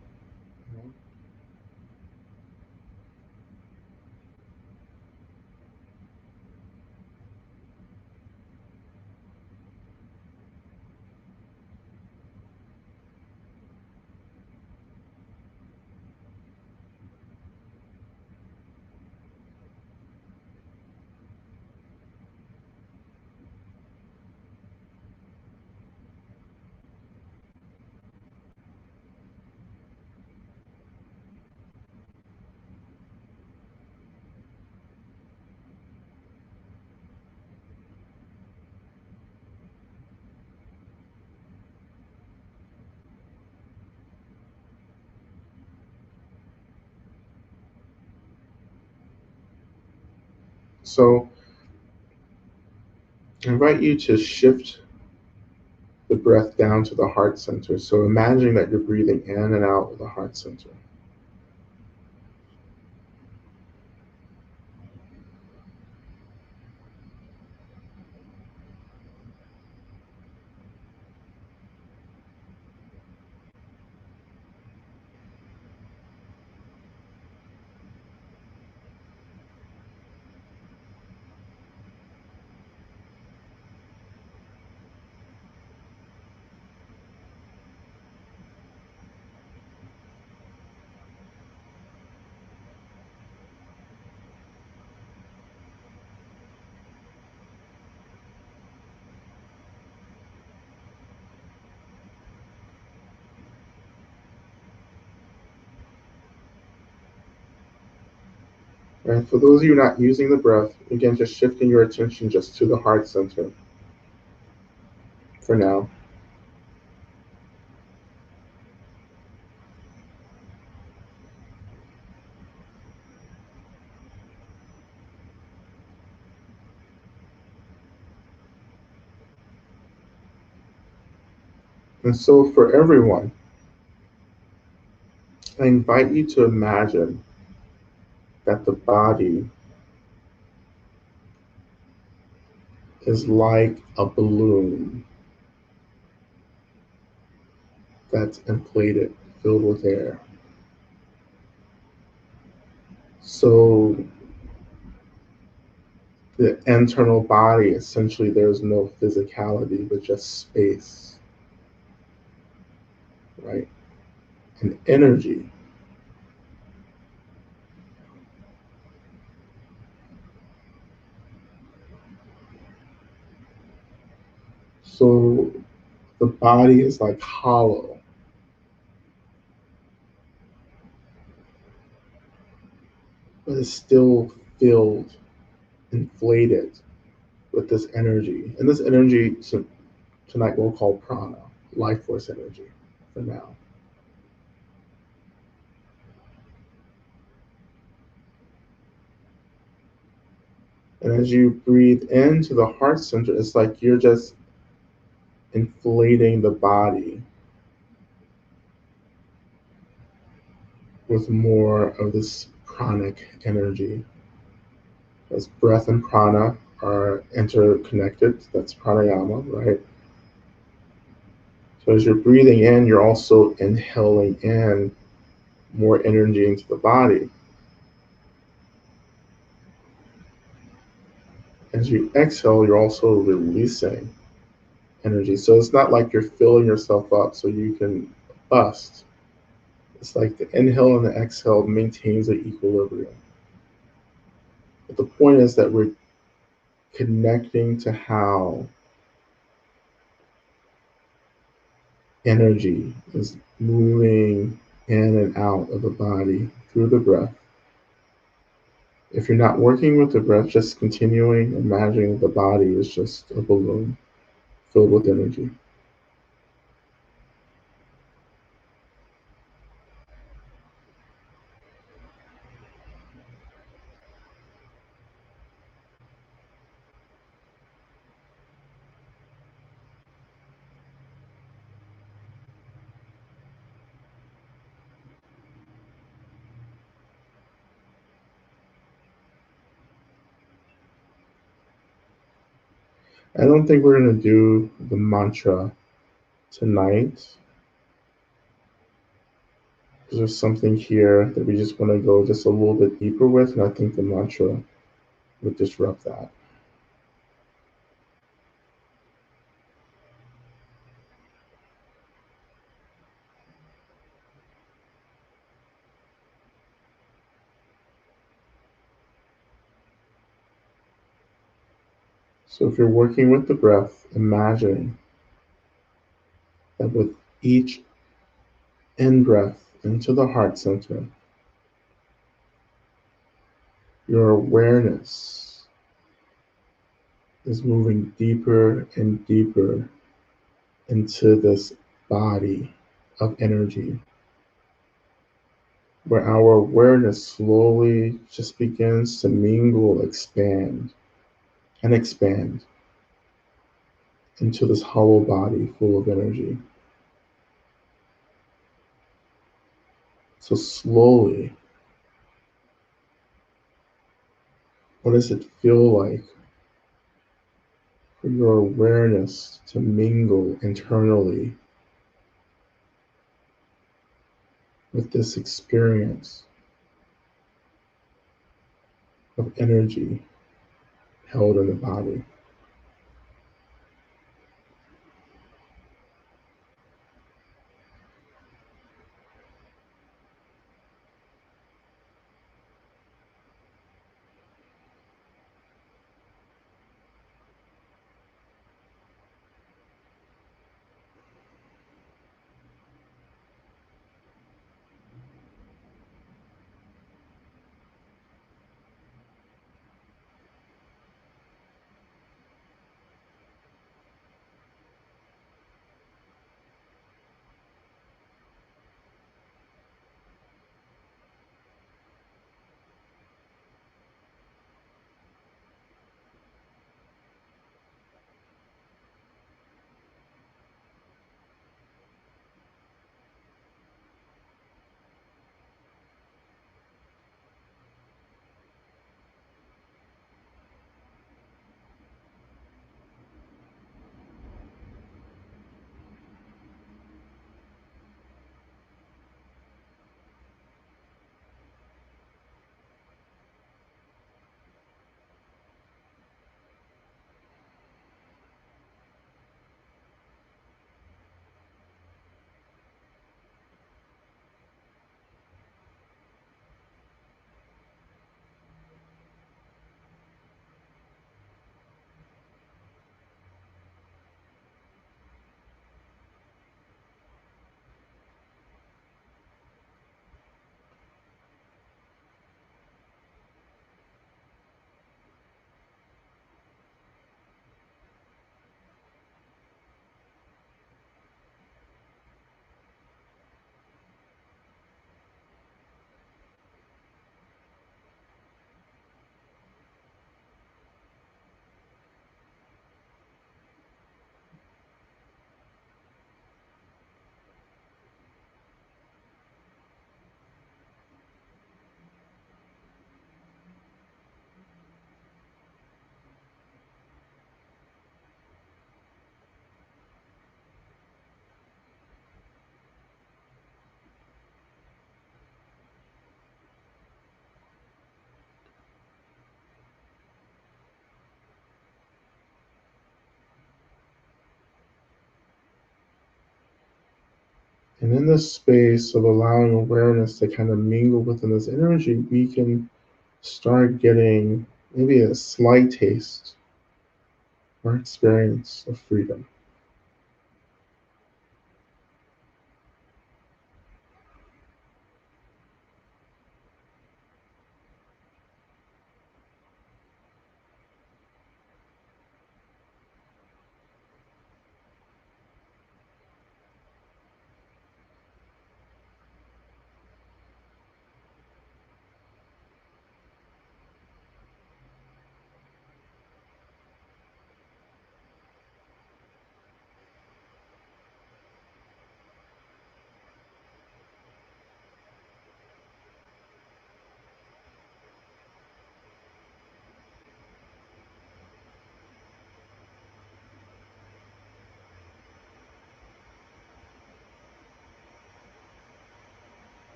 So I invite you to shift the breath down to the heart center. So imagine that you're breathing in and out of the heart center. And for those of you not using the breath, again, just shifting your attention just to the heart center for now. And so for everyone, I invite you to imagine that the body is like a balloon that's inflated, filled with air. So the internal body, essentially, there's no physicality, but just space, right? And energy. So the body is like hollow, but it's still filled, inflated with this energy. And this energy, tonight we'll call prana, life force energy for now. And as you breathe into the heart center, it's like you're just inflating the body with more of this pranic energy. As breath and prana are interconnected, that's pranayama, right? So as you're breathing in, you're also inhaling in more energy into the body. As you exhale, you're also releasing energy. So it's not like you're filling yourself up so you can bust. It's like the inhale and the exhale maintains an equilibrium. But the point is that we're connecting to how energy is moving in and out of the body through the breath. If you're not working with the breath, just continuing imagining the body is just a balloon filled with energy. I don't think we're going to do the mantra tonight because there's something here that we just want to go just a little bit deeper with, and I think the mantra would disrupt that. So if you're working with the breath, imagine that with each in-breath into the heart center, your awareness is moving deeper and deeper into this body of energy, where our awareness slowly just begins to mingle, expand, and expand. into this hollow body full of energy. So slowly, what does it feel like for your awareness to mingle internally with this experience of energy held in the body? And in this space of allowing awareness to kind of mingle within this energy, we can start getting maybe a slight taste or experience of freedom.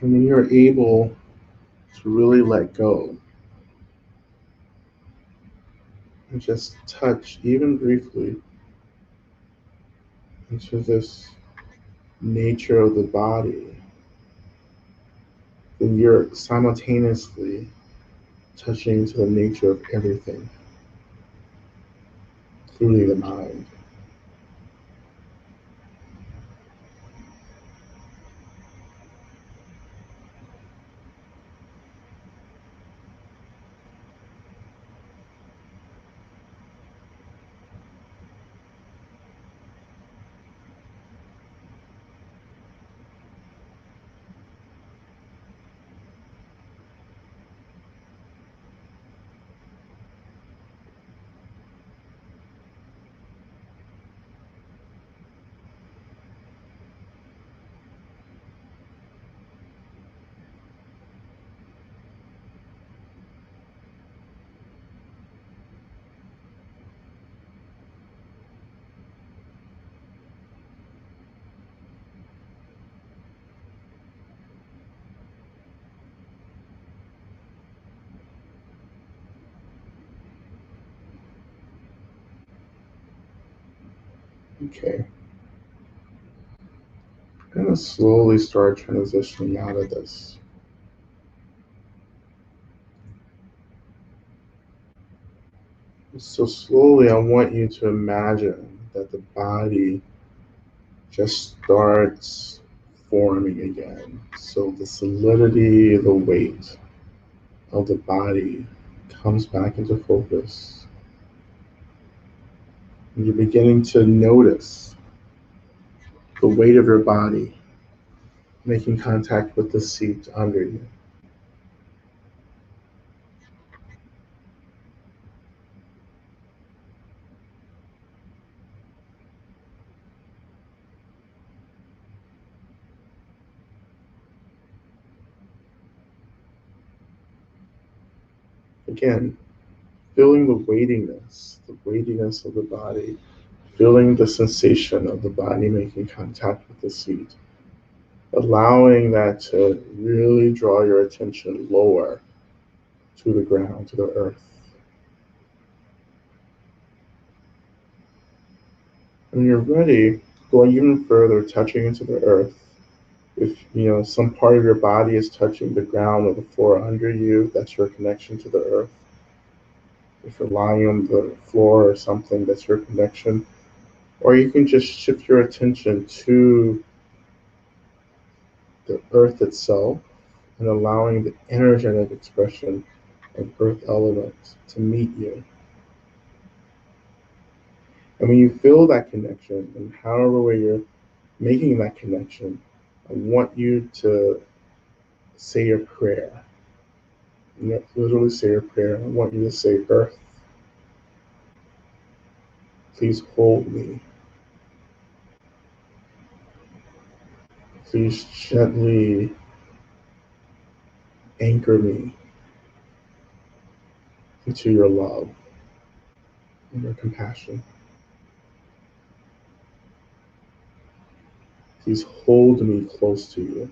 And when you're able to really let go and just touch, even briefly, into this nature of the body, then you're simultaneously touching into the nature of everything, including the mind. Okay. I'm going to slowly start transitioning out of this. So slowly, I want you to imagine that the body just starts forming again. So the solidity, the weight of the body comes back into focus. And you're beginning to notice the weight of your body making contact with the seat under you. Again, feeling the weightiness of the body, feeling the sensation of the body making contact with the seat, allowing that to really draw your attention lower to the ground, to the earth. When you're ready, going even further, touching into the earth. If some part of your body is touching the ground or the floor under you, that's your connection to the earth. If you're lying on the floor or something, that's your connection. Or you can just shift your attention to the earth itself and allowing the energetic expression of earth elements to meet you. And when you feel that connection, and however way you're making that connection, I want you to say your prayer. Literally say your prayer. I want you to say, Earth, please hold me. Please gently anchor me into your love and your compassion. Please hold me close to you.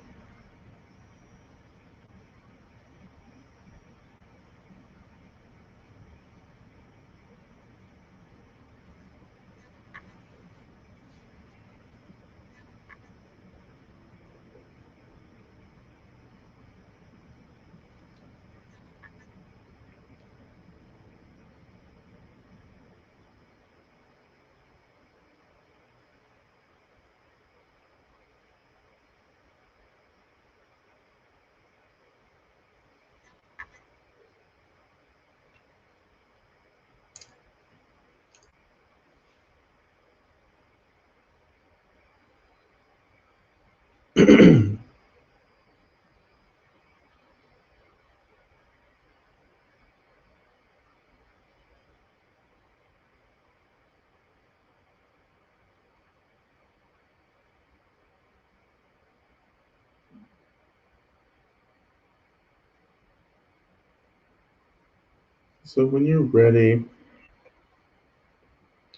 So when you're ready,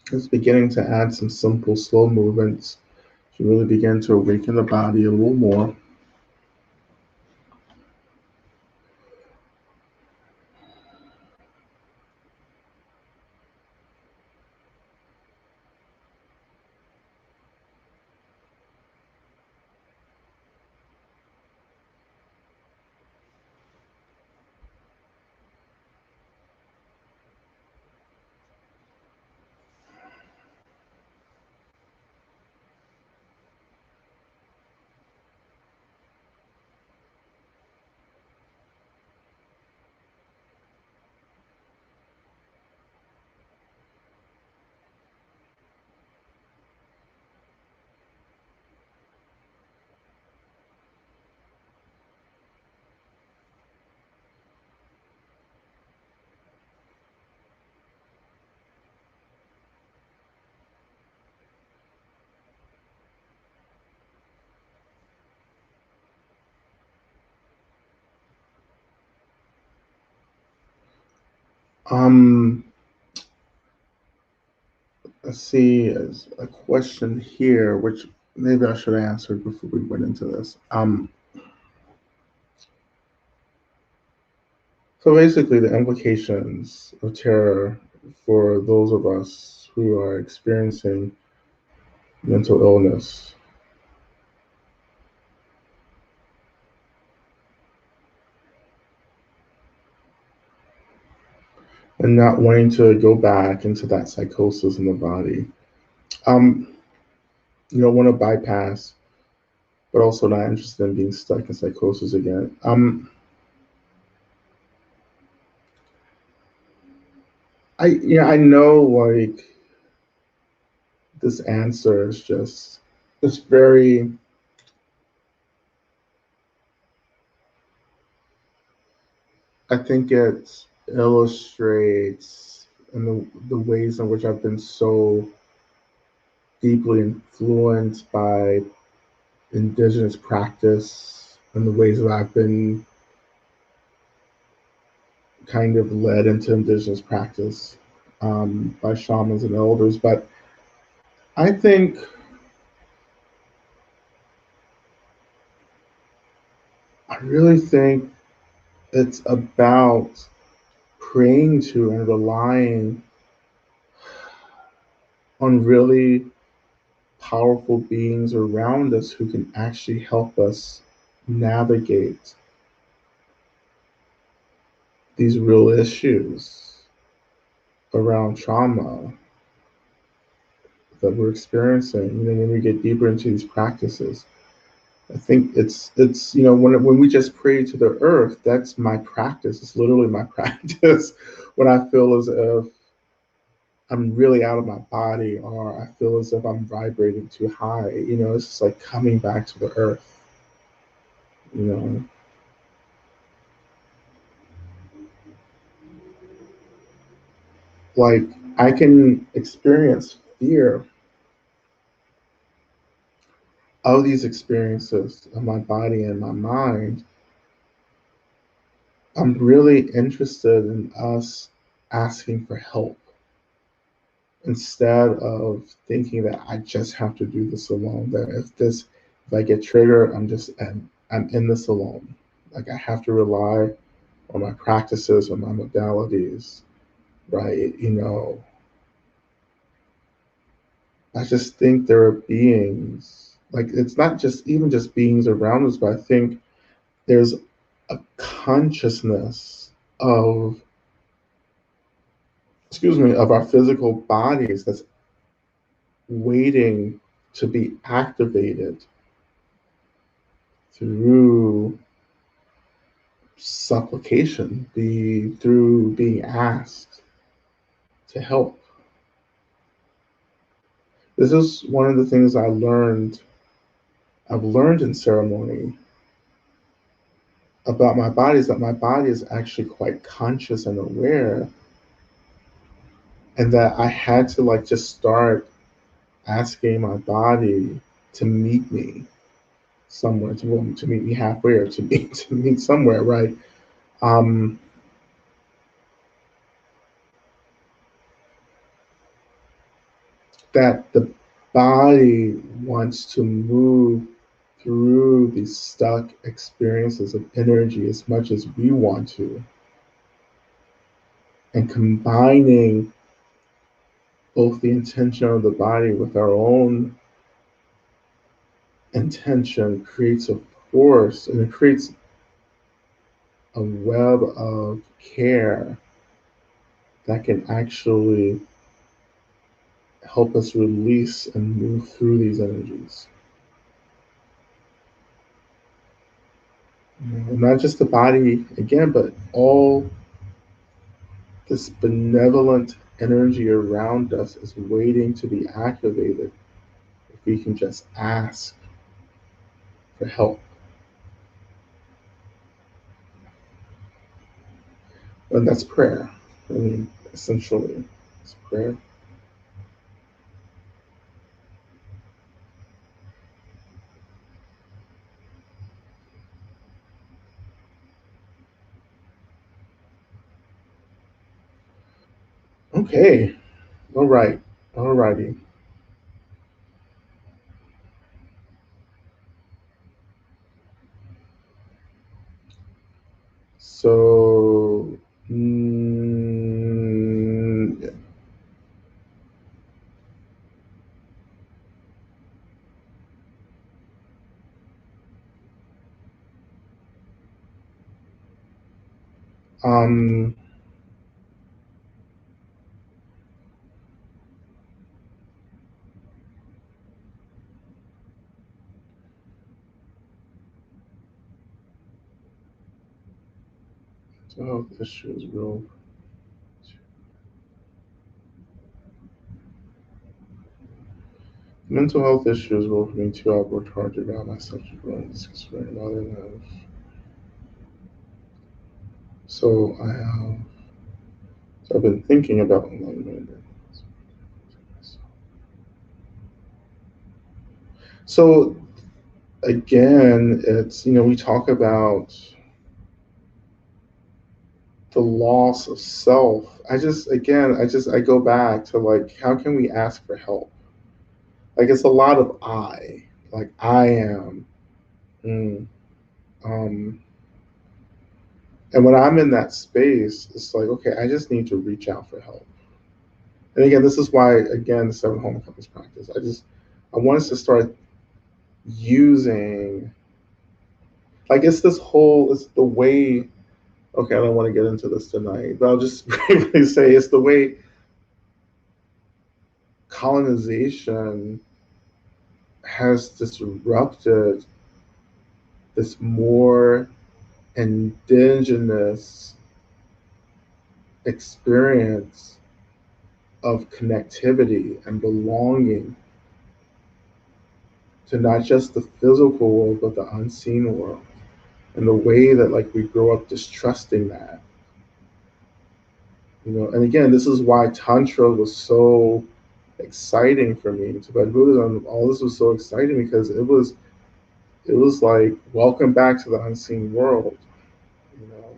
just beginning to add some simple, slow movements to really begin to awaken the body a little more. Um, let's see, there's a question here, which maybe I should have answered before we went into this. So basically, the implications of terror for those of us who are experiencing mental illness and not wanting to go back into that psychosis in the body. Um, you don't want to bypass, but also not interested in being stuck in psychosis again. I know like this answer is just it's very I think it illustrates in the ways in which I've been so deeply influenced by indigenous practice and the ways that I've been kind of led into indigenous practice by shamans and elders. But I think I really think it's about praying to and relying on really powerful beings around us who can actually help us navigate these real issues around trauma that we're experiencing. When we get deeper into these practices, I think it's when we just pray to the earth, that's my practice. It's literally my practice when I feel as if I'm really out of my body or I feel as if I'm vibrating too high. It's just like coming back to the earth. You know, like I can experience fear of these experiences of my body and my mind. I'm really interested in us asking for help instead of thinking that I just have to do this alone. That if I get triggered, I'm in this alone. Like I have to rely on my practices or my modalities, right? I just think there are beings like it's not just even just beings around us, but I think there's a consciousness of of our physical bodies that's waiting to be activated through supplication, through being asked to help. This is one of the things I've learned in ceremony about my body is that my body is actually quite conscious and aware, and that I had to like just start asking my body to meet me somewhere, to meet me halfway, or to meet somewhere, right? Um, that the body wants to move through these stuck experiences of energy as much as we want to, and combining both the intention of the body with our own intention creates a force, and it creates a web of care that can actually help us release and move through these energies. Not just the body again, but all this benevolent energy around us is waiting to be activated if we can just ask for help. And that's prayer. I mean, essentially, it's prayer. Okay. All right. All righty. So, yeah. um, mental health issues will mental health issues will for me too. I've worked hard to ground myself to grow in schizophrenia rather than so I have so I've been thinking about enlightenment. So again, it's we talk about the loss of self. I go back to like how can we ask for help? Like it's a lot of like I am. Mm, um, and when I'm in that space, it's like okay, I just need to reach out for help. And again, this is why again the seven homecomings practice. I want us to start using like it's the way. Okay, I don't want to get into this tonight, but I'll just briefly say it's the way colonization has disrupted this more indigenous experience of connectivity and belonging to not just the physical world but the unseen world, and the way that like we grow up distrusting that. And again, this is why tantra was so exciting for me. Tibetan Buddhism, all this was so exciting because it was like welcome back to the unseen world. you know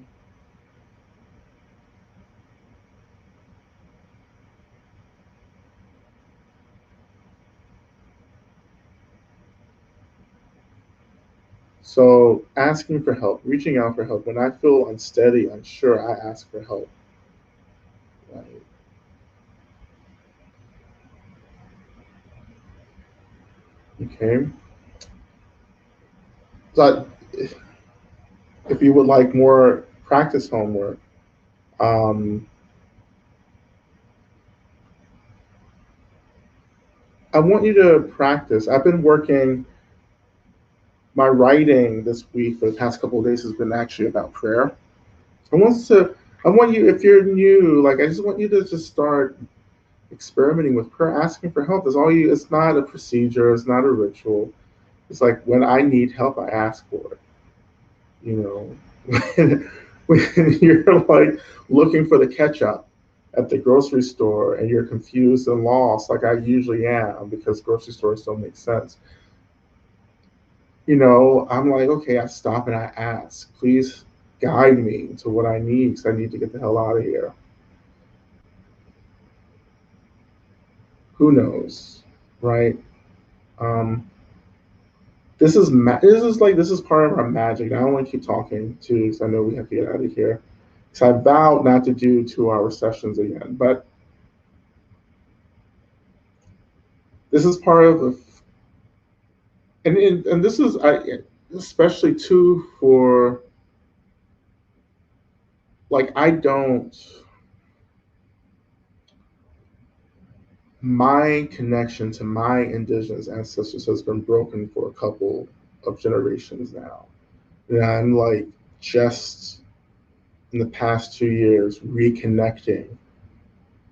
So asking for help, reaching out for help. When I feel unsteady, unsure, I ask for help. Right? Okay. But if you would like more practice homework, um, I want you to practice. I've been working. My writing this week for the past couple of days has been actually about prayer. I want to. I want you, if you're new, like I just want you to just start experimenting with prayer, asking for help. Is all you. It's not a procedure. It's not a ritual. It's like when I need help, I ask for it. You know, when you're like looking for the ketchup at the grocery store and you're confused and lost, like I usually am because grocery stores don't make sense. I'm like, okay, I stop and I ask, please guide me to what I need because I need to get the hell out of here. Who knows, right? Um, this is part of our magic. I don't want to keep talking too because I know we have to get out of here. So I vowed not to do 2 hour sessions again, but this is part of the and this is especially too for like I don't my connection to my indigenous ancestors has been broken for a couple of generations now. And I'm like just in the past 2 years reconnecting,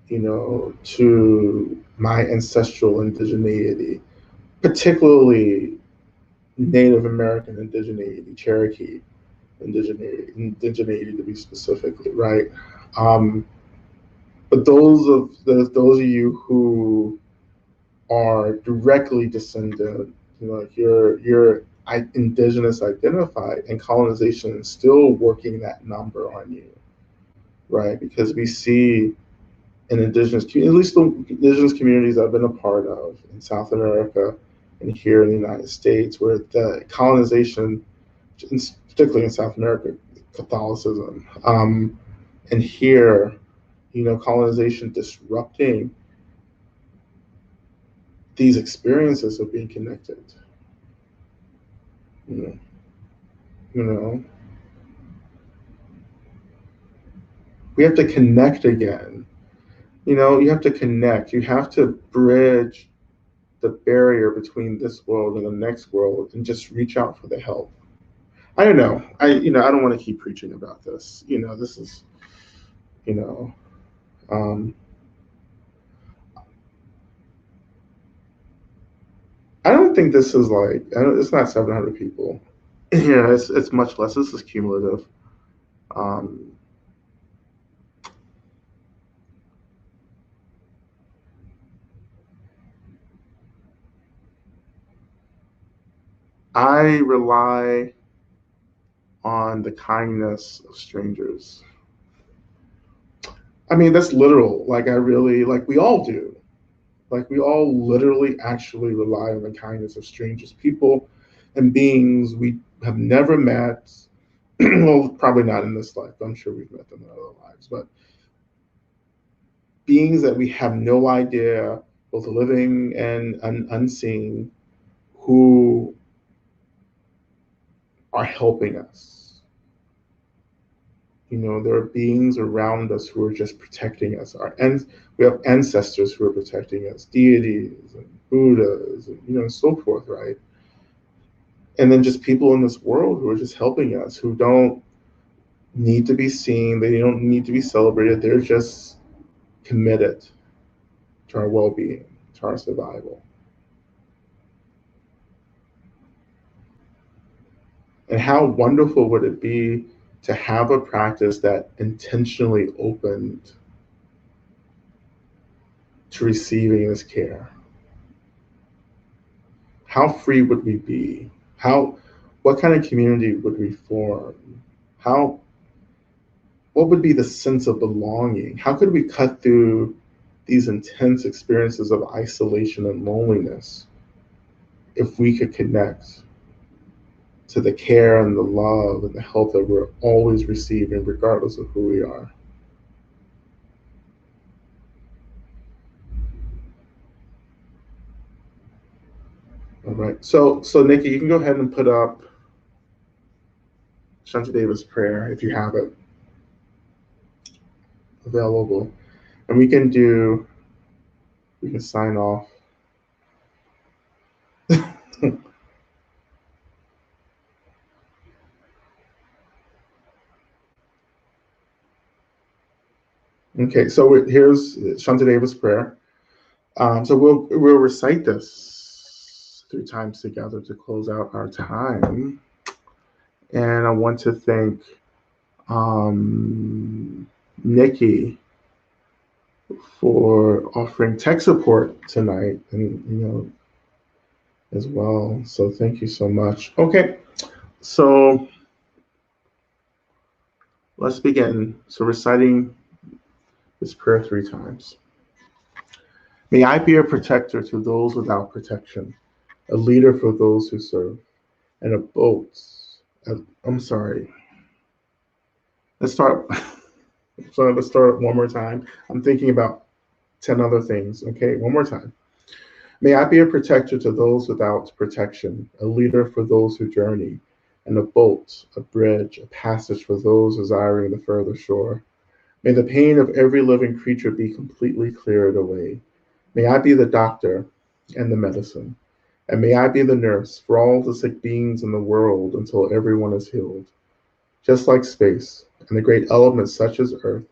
to my ancestral indigeneity, particularly Native American indigeneity, Cherokee indigeneity to be specifically, right? Um, but those of you who are directly descendant, like you're indigenous identified, and colonization is still working that number on you, right? Because we see and indigenous, at least the indigenous communities I've been a part of in South America and here in the United States, where the colonization, particularly in South America, Catholicism, and here, colonization disrupting these experiences of being connected. You know, you know, we have to connect again. You have to connect. You have to bridge the barrier between this world and the next world, and just reach out for the help. I don't know. I don't want to keep preaching about this. This is, you know, um, I don't think this is like, it's not 700 people. It's much less. This is cumulative. Um, I rely on the kindness of strangers. I mean, that's literal. Like, I really, like, we all do. Like, we all literally actually rely on the kindness of strangers, people and beings we have never met. Well, probably not in this life. I'm sure we've met them in other lives, but beings that we have no idea, both living and unseen, who are helping us. There are beings around us who are just protecting us. We have ancestors who are protecting us, deities and Buddhas, and so forth, right? And then just people in this world who are just helping us, who don't need to be seen, they don't need to be celebrated. They're just committed to our well-being, to our survival. And how wonderful would it be to have a practice that intentionally opened to receiving this care? How free would we be? What kind of community would we form? What would be the sense of belonging? How could we cut through these intense experiences of isolation and loneliness if we could connect to the care and the love and the help that we're always receiving, regardless of who we are? All right. So Nikki, you can go ahead and put up Shantadeva's prayer if you have it available, and we can sign off. Okay, so here's Shantadeva's prayer. So we'll recite this 3 times together to close out our time. And I want to thank Nikki for offering tech support tonight, and as well. So thank you so much. Okay, so let's begin. So reciting this prayer 3 times. May I be a protector to those without protection, a leader for those who serve, and a boat. I'm sorry. Let's start. So let's start one more time. I'm thinking about 10 other things. Okay, one more time. May I be a protector to those without protection, a leader for those who journey, and a boat, a bridge, a passage for those desiring the further shore. May the pain of every living creature be completely cleared away. May I be the doctor and the medicine, and may I be the nurse for all the sick beings in the world until everyone is healed. Just like space and the great elements such as earth,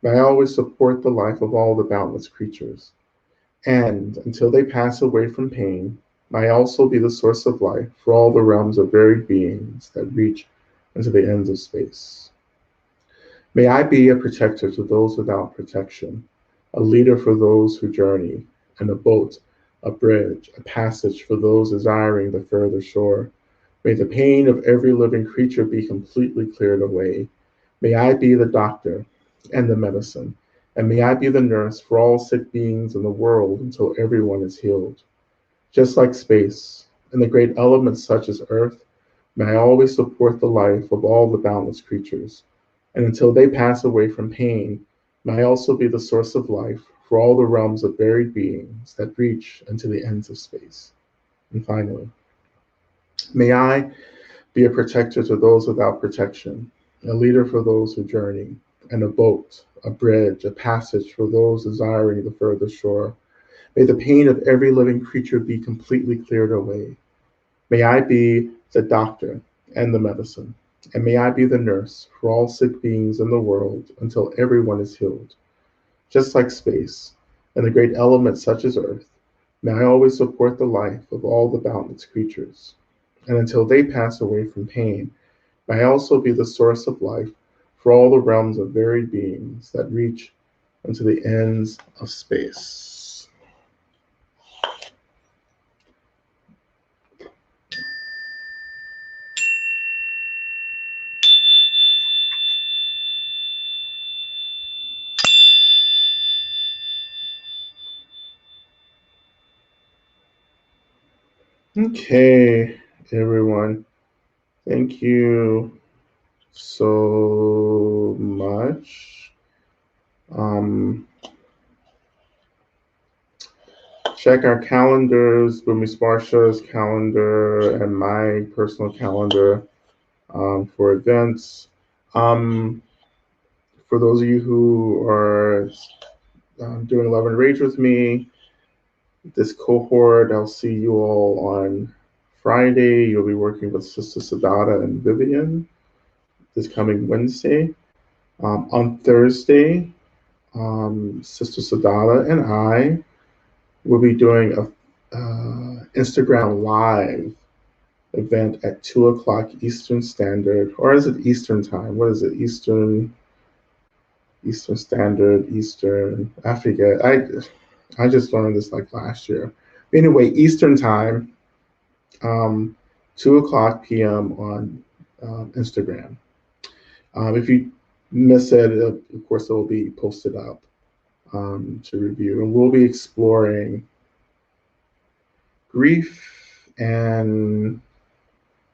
may I always support the life of all the boundless creatures. And until they pass away from pain, may I also be the source of life for all the realms of varied beings that reach into the ends of space. May I be a protector to those without protection, a leader for those who journey, and a boat, a bridge, a passage for those desiring the further shore. May the pain of every living creature be completely cleared away. May I be the doctor and the medicine, And may I be the nurse for all sick beings in the world until everyone is healed. Just like space and the great elements such as earth, may I always support the life of all the boundless creatures. And until they pass away from pain, may I also be the source of life for all the realms of varied beings that reach into the ends of space. And finally, may I be a protector to those without protection, a leader for those who journey, and a boat, a bridge, a passage for those desiring the further shore. May the pain of every living creature be completely cleared away. May I be the doctor and the medicine, and may I be the nurse for all sick beings in the world until everyone is healed. Just like space and the great elements such as earth, may I always support the life of all the boundless creatures. And until they pass away from pain, may I also be the source of life for all the realms of varied beings that reach into the ends of space. Okay, everyone. Thank you so much. Um, check our calendars, Bumi Sparsha's calendar and my personal calendar for events. Um, for those of you who are doing Love and Rage with me, this cohort, I'll see you all on Friday. You'll be working with Sister Sadada and Vivian this coming Wednesday. On Thursday, Sister Sadada and I will be doing a Instagram Live event at 2 o'clock Eastern Standard, or is it Eastern Time? What is it? Eastern Standard, Eastern. I forget. I just learned this like last year. Anyway, Eastern Time, 2 o'clock p.m. on Instagram. If you miss it, of course, it will be posted up to review, and we'll be exploring grief and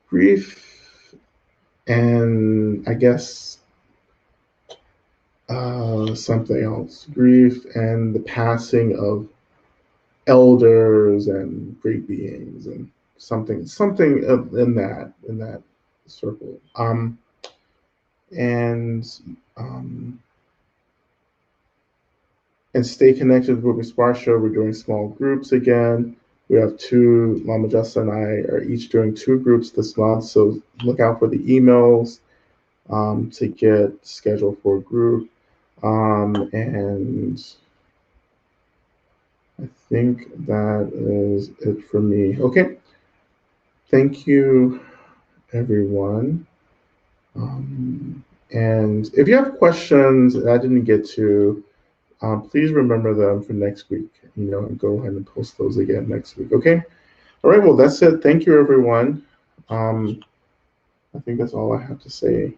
grief, and I guess something else, grief and the passing of elders and great beings and something in that circle. And um, and stay connected with Ruby Spar Show. We're doing small groups again. We have two, Lama Justa and I are each doing 2 groups this month. So look out for the emails to get scheduled for a group. And I think that is it for me. Okay. Thank you, everyone. And if you have questions that I didn't get to, please remember them for next week, and go ahead and post those again next week. Okay. All right. Well, that's it. Thank you, everyone. I think that's all I have to say.